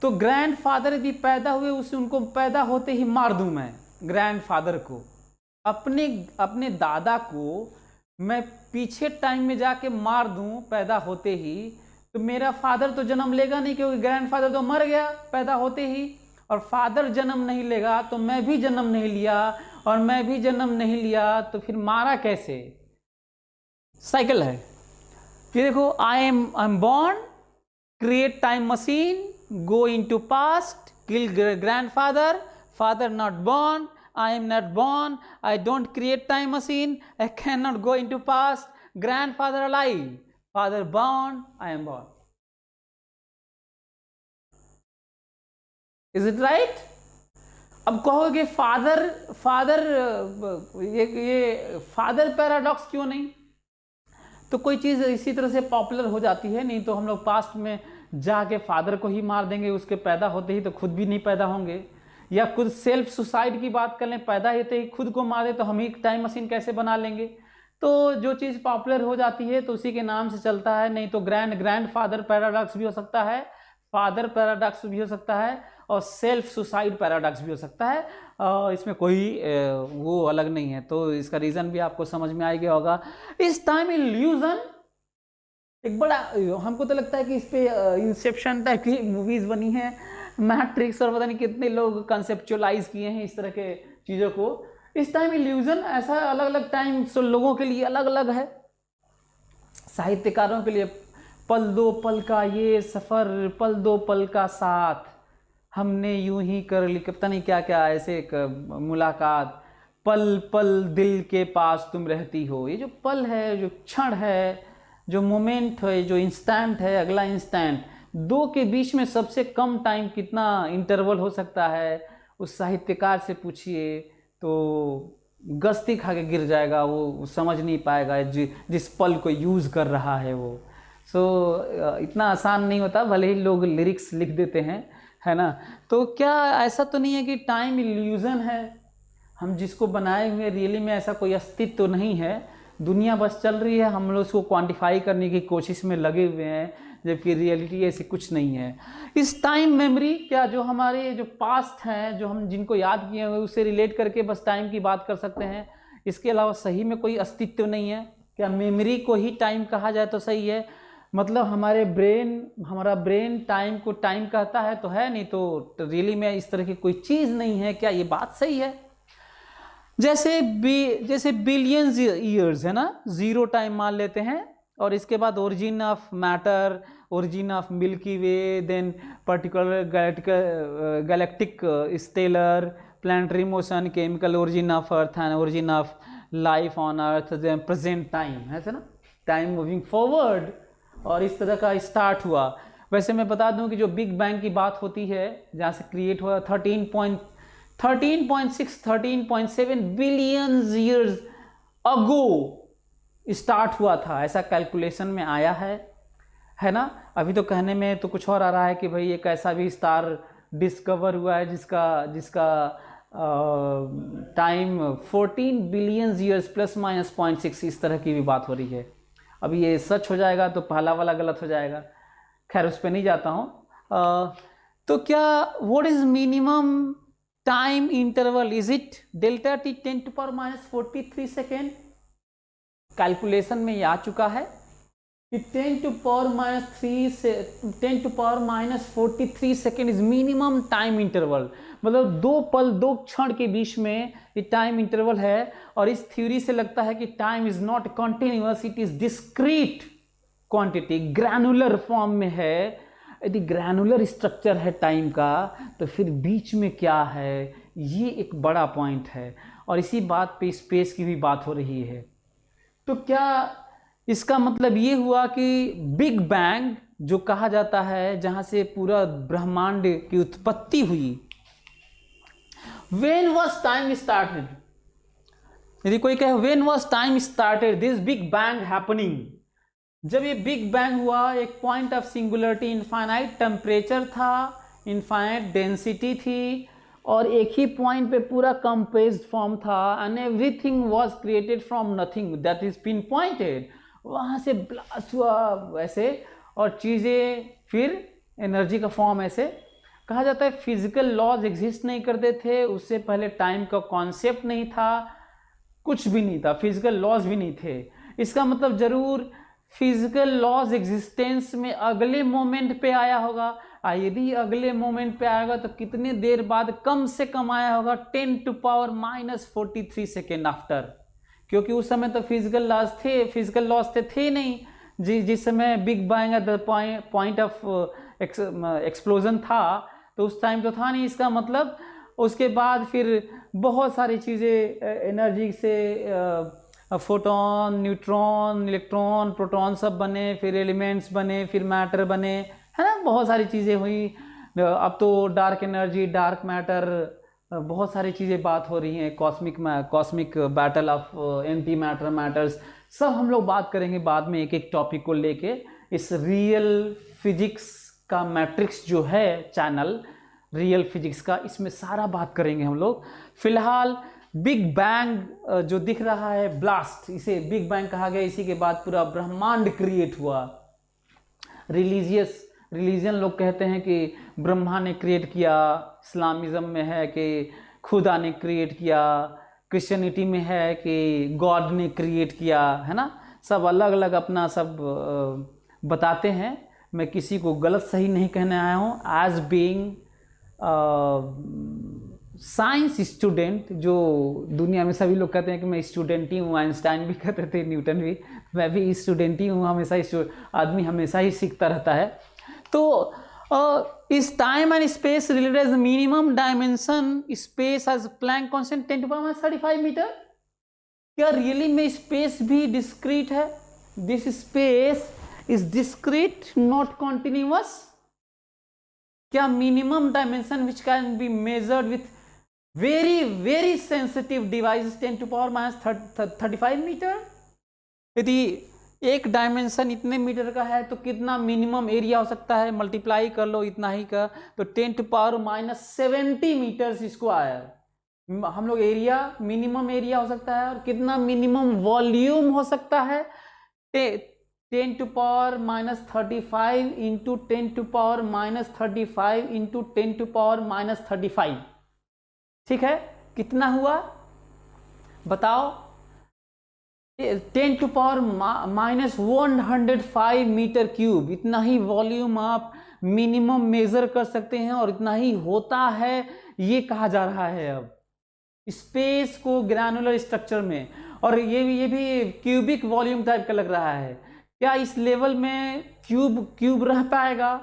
तो ग्रैंडफादर यदि पैदा हुए, उसे उनको पैदा होते ही मार दूं मैं ग्रैंडफादर को, अपने दादा को मैं पीछे टाइम में जाके मार दूं पैदा होते ही, तो मेरा फादर तो जन्म लेगा नहीं, क्योंकि ग्रैंडफादर तो मर गया पैदा होते ही, और फादर जन्म नहीं लेगा तो मैं भी जन्म नहीं लिया, और मैं भी जन्म नहीं लिया तो फिर मारा कैसे? साइकिल है। ये देखो, I am born, create time machine, go into past, kill grandfather, father not born, I am not born, I don't create time machine, I cannot go into past, grandfather alive, father born, I am born. Is it right? अब कहोगे फादर ये फादर पैराडॉक्स क्यों नहीं? तो कोई चीज़ इसी तरह से पॉपुलर हो जाती है, नहीं तो हम लोग पास्ट में जाके फादर को ही मार देंगे, उसके पैदा होते ही तो खुद भी नहीं पैदा होंगे, या खुद सेल्फ सुसाइड की बात कर लें, पैदा होते ही खुद को मारे तो हम ही टाइम मशीन कैसे बना लेंगे? तो जो चीज़ पॉपुलर हो जाती है तो उसी के नाम से चलता है। नहीं तो ग्रैंडफादर पैराडॉक्स भी हो सकता है, फादर पैराडॉक्स भी हो सकता है, और सेल्फ सुसाइड पैराडॉक्स भी हो सकता है। इसमें कोई वो अलग नहीं है। तो इसका रीज़न भी आपको समझ में आ गया होगा। इस टाइम इल्यूजन एक बड़ा, हमको तो लगता है कि इस पे इंसेप्शन टाइप की मूवीज बनी हैं, मैट्रिक्स और पता नहीं कितने लोग कंसेप्चुअलाइज किए हैं इस तरह के चीज़ों को। इस टाइम इल्यूजन ऐसा अलग अलग टाइम लोगों के लिए अलग अलग है। साहित्यकारों के लिए पल दो पल का ये सफ़र, पल दो पल का साथ, हमने यूं ही कर ली, पता नहीं क्या क्या ऐसे एक मुलाकात, पल पल दिल के पास तुम रहती हो। ये जो पल है, जो क्षण है, जो मोमेंट है, जो इंस्टेंट है, अगला इंस्टेंट, दो के बीच में सबसे कम टाइम कितना इंटरवल हो सकता है, उस साहित्यकार से पूछिए तो गस्ती खा के गिर जाएगा, वो समझ नहीं पाएगा जिस पल को यूज़ कर रहा है वो। इतना आसान नहीं होता, भले ही लोग लिरिक्स लिख देते हैं, है ना। तो क्या ऐसा तो नहीं है कि टाइम इल्यूजन है, हम जिसको बनाए हुए रियली में ऐसा कोई अस्तित्व तो नहीं है, दुनिया बस चल रही है, हम लोग उसको क्वांटिफाई करने की कोशिश में लगे हुए हैं, जबकि रियलिटी ऐसी कुछ नहीं है। इस टाइम मेमोरी, क्या जो हमारे जो पास्ट हैं, जो हम जिनको याद किए हुए, उससे रिलेट करके बस टाइम की बात कर सकते हैं, इसके अलावा सही में कोई अस्तित्व नहीं है। क्या मेमोरी को ही टाइम कहा जाए तो सही है? मतलब हमारा ब्रेन टाइम को टाइम कहता है तो है, नहीं तो रियली में इस तरह की कोई चीज़ नहीं है। क्या ये बात सही है? जैसे बिलियंस ईयर्स है ना, जीरो टाइम मान लेते हैं, और इसके बाद origin of matter, origin of Milky Way, then particular galactic stellar planetary motion, chemical origin of earth and origin of life on earth, then present time है ना, टाइम मूविंग फॉरवर्ड, और इस तरह का स्टार्ट हुआ। वैसे मैं बता दूं कि जो बिग बैंग की बात होती है, जहाँ से क्रिएट हुआ 13.6-13.7 बिलियन ईयर्स अगो स्टार्ट हुआ था, ऐसा कैलकुलेशन में आया है है ना। अभी तो कहने में तो कुछ और आ रहा है कि भाई एक ऐसा भी स्टार डिस्कवर हुआ है जिसका जिसका time 14 billion years plus minus 0.6, इस तरह की भी बात हो रही है। अभी ये सच हो जाएगा तो पहला वाला गलत हो जाएगा, खैर उस पर नहीं जाता हूँ। तो क्या what is minimum time interval, is it delta T 10⁻43 second. Calculation में ये आ चुका है कि 10⁻43 second is minimum time interval, मतलब दो क्षण के बीच में ये टाइम इंटरवल है। और इस थ्योरी से लगता है कि time is not continuous, it is discrete quantity, granular form में है। यदि ग्रैनुलर स्ट्रक्चर है टाइम का तो फिर बीच में क्या है, ये एक बड़ा पॉइंट है। और इसी बात पे स्पेस की भी बात हो रही है। तो क्या इसका मतलब ये हुआ कि बिग बैंग जो कहा जाता है, जहां से पूरा ब्रह्मांड की उत्पत्ति हुई, व्हेन वाज टाइम स्टार्टेड, यदि कोई कहे when was time started this big bang happening, जब ये बिग बैंग हुआ एक point of singularity, infinite temperature था, इनफाइनाइट डेंसिटी थी, और एक ही पॉइंट पे पूरा कंप्रेस्ड फॉर्म था, and everything was created from nothing that is pin pointed. वहाँ से ब्लास्ट हुआ वैसे, और चीज़ें फिर एनर्जी का फॉर्म ऐसे। कहा जाता है फिजिकल लॉज एग्जिस्ट नहीं करते थे, उससे पहले टाइम का कॉन्सेप्ट नहीं था, कुछ भी नहीं था, फिजिकल लॉज भी नहीं थे। इसका मतलब जरूर फिजिकल लॉज एग्जिस्टेंस में अगले मोमेंट पे आया होगा। यदि अगले मोमेंट पे आएगा तो कितने देर बाद, कम से कम आया होगा 10⁻43 सेकेंड आफ्टर, क्योंकि उस समय तो फिजिकल लॉज थे नहीं। जिस समय big bang at the point of explosion था तो उस टाइम तो था नहीं। इसका मतलब उसके बाद फिर बहुत सारी चीज़ें एनर्जी से, फोटोन, न्यूट्रॉन, इलेक्ट्रॉन, प्रोटॉन सब बने, फिर एलिमेंट्स बने, फिर मैटर बने, है ना, बहुत सारी चीज़ें हुई। अब तो डार्क एनर्जी, डार्क मैटर, बहुत सारी चीज़ें बात हो रही हैं, cosmic battle of anti matter matters, सब हम लोग बात करेंगे बाद में एक एक टॉपिक को लेके। इस रियल फिजिक्स का मैट्रिक्स जो है चैनल रियल फिजिक्स का, इसमें सारा बात करेंगे हम लोग। फिलहाल बिग बैंग जो दिख रहा है, ब्लास्ट, इसे बिग बैंग कहा गया। इसी के बाद पूरा ब्रह्मांड क्रिएट हुआ। रिलीजन लोग कहते हैं कि ब्रह्मा ने क्रिएट किया, इस्लामिज्म में है कि खुदा ने क्रिएट किया, क्रिश्चियनिटी में है कि गॉड ने क्रिएट किया, है ना। सब अलग अलग अपना सब बताते हैं। मैं किसी को गलत सही नहीं कहने आया हूँ। एज बीइंग साइंस स्टूडेंट, जो दुनिया में सभी लोग कहते हैं कि मैं स्टूडेंट ही हूँ, आइंस्टाइन भी कहते थे, न्यूटन भी, मैं भी स्टूडेंट ही हूँ। हमेशा आदमी हमेशा ही सीखता रहता है। तो इस time and space related as minimum dimension space as Planck constant 10⁻35 metre. क्या रियली में स्पेस भी डिस्क्रीट है? This space is discrete, not continuous. क्या minimum dimension which can be measured with very sensitive device 10⁻35 metre. यदि एक डायमेंशन इतने मीटर का है तो कितना मिनिमम एरिया हो सकता है, मल्टीप्लाई कर लो इतना ही का, तो 10⁻70 मीटर स्क्वायर हम लोग एरिया, मिनिमम एरिया हो सकता है। और कितना मिनिमम वॉल्यूम हो सकता है, 10⁻35 इंटू 10⁻35 इंटू 10⁻35। ठीक है, कितना हुआ बताओ? 10⁻⁻105 मीटर क्यूब, इतना ही वॉल्यूम आप मिनिमम मेजर कर सकते हैं, और इतना ही होता है ये कहा जा रहा है अब स्पेस को ग्रैनुलर स्ट्रक्चर में। और ये भी क्यूबिक वॉल्यूम टाइप का लग रहा है। क्या इस लेवल में क्यूब रह पाएगा?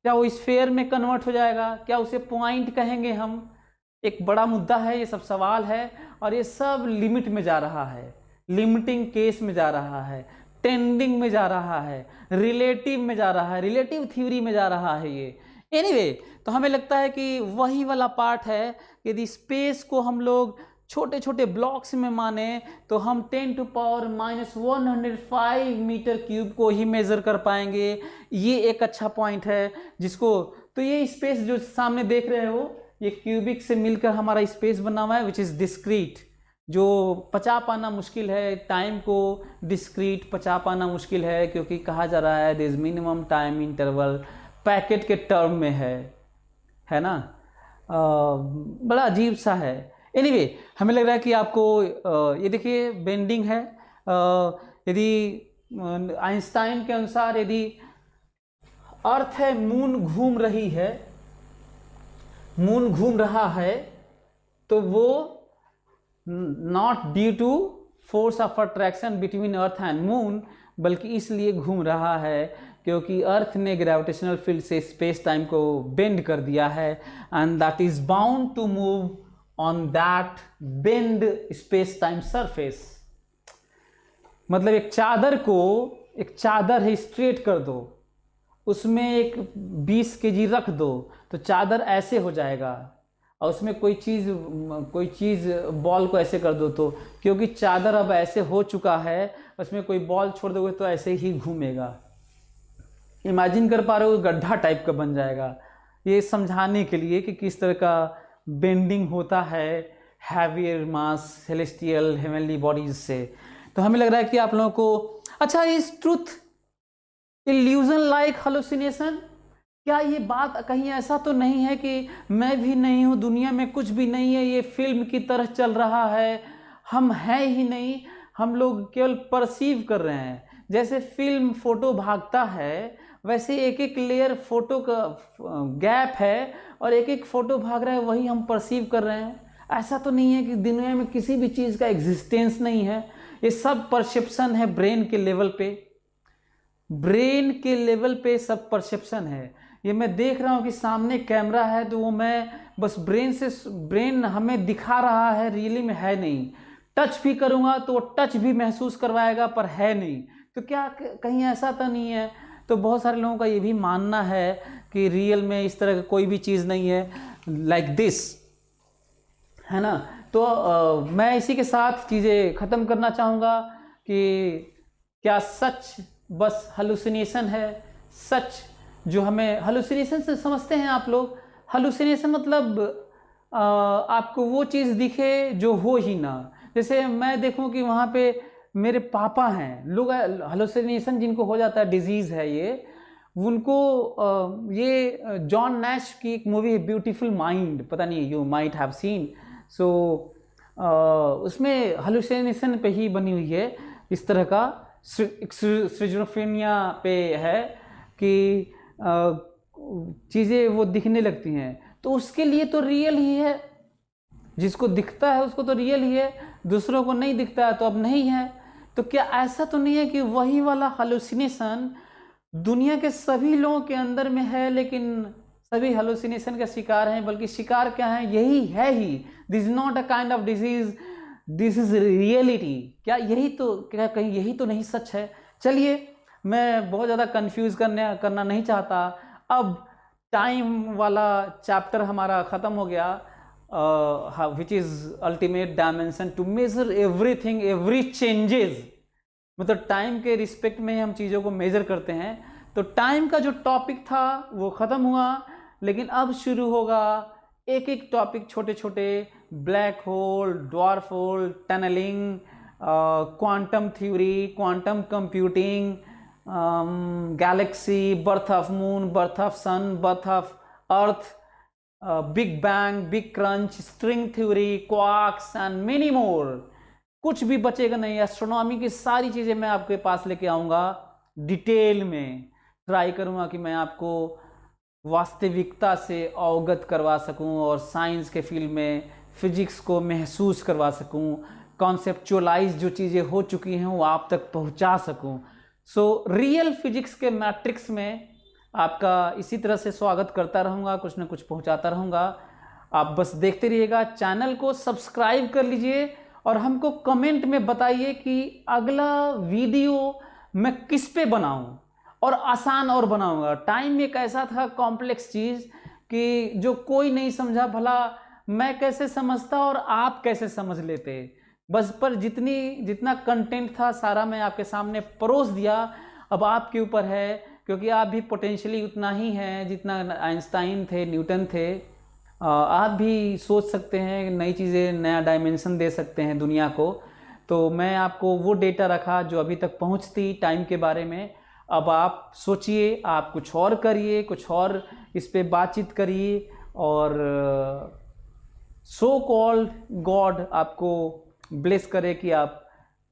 क्या वो स्फेयर में कन्वर्ट हो जाएगा? क्या उसे पॉइंट कहेंगे हम? एक बड़ा मुद्दा है, ये सब सवाल है, और ये सब लिमिट में जा रहा है, लिमिटिंग केस में जा रहा है, टेंडिंग में जा रहा है, रिलेटिव में जा रहा है, रिलेटिव थ्योरी में जा रहा है ये। एनीवे, तो हमें लगता है कि वही वाला पार्ट है। यदि स्पेस को हम लोग छोटे छोटे ब्लॉक्स में माने तो हम 10⁻⁻⁵ मीटर क्यूब को ही मेज़र कर पाएंगे। ये एक अच्छा पॉइंट है जिसको, तो ये स्पेस जो सामने देख रहे हो ये क्यूबिक से मिलकर हमारा स्पेस बना हुआ है, विच इज़ डिस्क्रीट, जो पचा पाना मुश्किल है। टाइम को डिस्क्रीट पचा पाना मुश्किल है क्योंकि कहा जा रहा है this minimum time interval packet के टर्म में है ना। बड़ा अजीब सा है। एनीवे हमें लग रहा है कि आपको ये देखिए बेंडिंग है। यदि आइंस्टाइन के अनुसार यदि अर्थ है मून घूम रही है, मून घूम रहा है, तो वो not due to force of attraction between earth and moon, बल्कि इसलिए घूम रहा है क्योंकि अर्थ ने ग्रेविटेशनल फील्ड से स्पेस टाइम को बेंड कर दिया है and that is bound to move on that bend space time surface. मतलब एक चादर है स्ट्रेट कर दो, उसमें एक 20 kg रख दो तो चादर ऐसे हो जाएगा, और उसमें कोई चीज़ बॉल को ऐसे कर दो तो, क्योंकि चादर अब ऐसे हो चुका है, उसमें कोई बॉल छोड़ दोगे तो ऐसे ही घूमेगा। इमेजिन कर पा रहे हो, गड्ढा टाइप का बन जाएगा। ये समझाने के लिए कि किस तरह का बेंडिंग होता है हैवियर मास सेलेस्टियल हेवनली बॉडीज से। तो हमें लग रहा है कि आप लोगों को अच्छा, is truth illusion like hallucination? क्या ये बात कहीं ऐसा तो नहीं है कि मैं भी नहीं हूँ, दुनिया में कुछ भी नहीं है, ये फिल्म की तरह चल रहा है, हम हैं ही नहीं, हम लोग केवल परसीव कर रहे हैं। जैसे फिल्म फोटो भागता है वैसे एक एक लेयर फोटो का गैप है और एक एक फोटो भाग रहा है, वही हम परसीव कर रहे हैं। ऐसा तो नहीं है कि दुनिया में किसी भी चीज़ का एग्जिस्टेंस नहीं है, ये सब परसेप्शन है ब्रेन के लेवल पे, ब्रेन के लेवल पे सब परसेप्शन है। ये मैं देख रहा हूँ कि सामने कैमरा है तो वो मैं बस ब्रेन हमें दिखा रहा है, रियली में है नहीं। टच भी करूँगा तो वो टच भी महसूस करवाएगा पर है नहीं। तो क्या कहीं ऐसा तो नहीं है? तो बहुत सारे लोगों का ये भी मानना है कि रियल में इस तरह का कोई भी चीज़ नहीं है लाइक दिस, है ना। तो मैं इसी के साथ चीज़ें ख़त्म करना चाहूँगा कि क्या सच बस हेलुसिनेशन है? सच जो हमें हेलुसिनेशन से समझते हैं आप लोग, हेलुसिनेशन मतलब आपको वो चीज़ दिखे जो हो ही ना। जैसे मैं देखूं कि वहाँ पे मेरे पापा हैं, लोग हेलुसिनेशन जिनको हो जाता है, डिजीज़ है ये, उनको ये जॉन नैश की एक मूवी है ब्यूटीफुल माइंड, पता नहीं यू माइट हैव सीन। सो उसमें हेलुसिनेशन पे ही बनी हुई है, इस तरह का सिजोफ्रेनिया पे है कि चीज़ें वो दिखने लगती हैं, तो उसके लिए तो रियल ही है, जिसको दिखता है उसको तो रियल ही है, दूसरों को नहीं दिखता है तो अब नहीं है। तो क्या ऐसा तो नहीं है कि वही वाला हेलुसिनेशन दुनिया के सभी लोगों के अंदर में है, लेकिन सभी हेलुसिनेशन का शिकार हैं? बल्कि शिकार क्या है, यही है ही, this is not a kind of disease, this is reality. क्या यही तो, क्या कहीं यही तो नहीं सच है? चलिए, मैं बहुत ज़्यादा कंफ्यूज करना नहीं चाहता। अब टाइम वाला चैप्टर हमारा ख़त्म हो गया, which is ultimate dimension to measure everything, every changes. मतलब टाइम के रिस्पेक्ट में हम चीज़ों को मेजर करते हैं। तो टाइम का जो टॉपिक था वो ख़त्म हुआ, लेकिन अब शुरू होगा एक एक टॉपिक, छोटे छोटे, black hole, dwarf hole, tunnelling, quantum theory, quantum computing, galaxy, birth of moon, birth of sun, birth of earth, big bang, big crunch, string theory, quarks and many more. कुछ भी बचेगा नहीं। एस्ट्रोनॉमी की सारी चीज़ें मैं आपके पास लेके आऊँगा, डिटेल में ट्राई करूँगा कि मैं आपको वास्तविकता से अवगत करवा सकूँ और साइंस के फील्ड में फिजिक्स को महसूस करवा सकूँ, कॉन्सेप्चुअलाइज जो चीज़ें हो चुकी हैं वो आप तक पहुँचा सकूँ। सो रियल फिजिक्स के मैट्रिक्स में आपका इसी तरह से स्वागत करता रहूँगा, कुछ ना कुछ पहुँचाता रहूँगा। आप बस देखते रहिएगा, चैनल को सब्सक्राइब कर लीजिए और हमको कमेंट में बताइए कि अगला वीडियो मैं किस पे बनाऊं, और आसान और बनाऊंगा। टाइम एक ऐसा था कॉम्प्लेक्स चीज़ कि जो कोई नहीं समझा, भला मैं कैसे समझता और आप कैसे समझ लेते। बस पर जितना कंटेंट था सारा मैं आपके सामने परोस दिया। अब आपके ऊपर है, क्योंकि आप भी पोटेंशियली उतना ही हैं जितना आइंस्टाइन थे, न्यूटन थे। आप भी सोच सकते हैं, नई चीज़ें, नया डायमेंशन दे सकते हैं दुनिया को। तो मैं आपको वो डेटा रखा जो अभी तक पहुंचती टाइम के बारे में। अब आप सोचिए, आप कुछ और करिए, कुछ और इस पे बातचीत करिए, और सो कॉल्ड गॉड आपको ब्लेस करे कि आप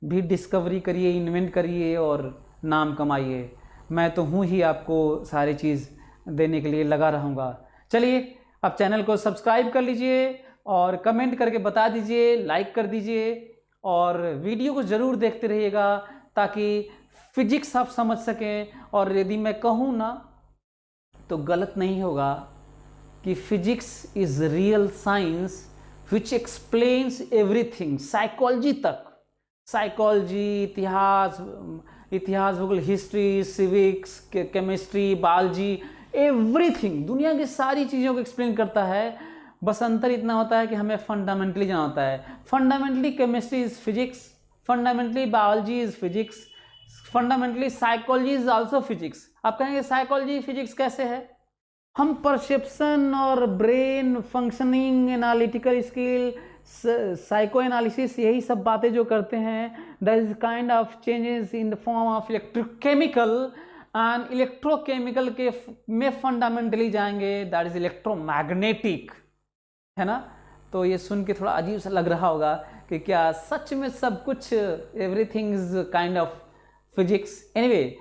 भी डिस्कवरी करिए, इन्वेंट करिए और नाम कमाइए। मैं तो हूँ ही आपको सारी चीज़ देने के लिए लगा रहूँगा। चलिए, आप चैनल को सब्सक्राइब कर लीजिए और कमेंट करके बता दीजिए, लाइक कर दीजिए, और वीडियो को ज़रूर देखते रहिएगा ताकि फिजिक्स आप समझ सकें। और यदि मैं कहूँ ना तो गलत नहीं होगा कि physics is real science which explains everything, psychology तक, साइकोलॉजी, इतिहास भूगोल, history, civics, chemistry, biology, everything, दुनिया की सारी चीज़ों को एक्सप्लेन करता है। बस अंतर इतना होता है कि हमें फंडामेंटली जाना होता है। Fundamentally chemistry is physics, fundamentally biology is physics, fundamentally psychology is also physics. आप कहेंगे साइकोलॉजी फिजिक्स कैसे है? हम परसेप्शन और brain functioning, analytical skill, psycho analysis, यही सब बातें जो करते हैं, that is kind of changes in the form of electrochemical and electrochemical के में फंडामेंटली जाएंगे, दैट इज इलेक्ट्रोमैग्नेटिक, है ना। तो ये सुन के थोड़ा अजीब सा लग रहा होगा कि क्या सच में सब कुछ, everything is kind of physics. Anyway,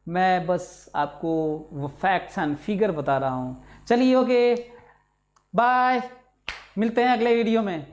मैं बस आपको वो फैक्ट्स एंड फिगर बता रहा हूँ। चलिए, ओके, बाय, मिलते हैं अगले वीडियो में।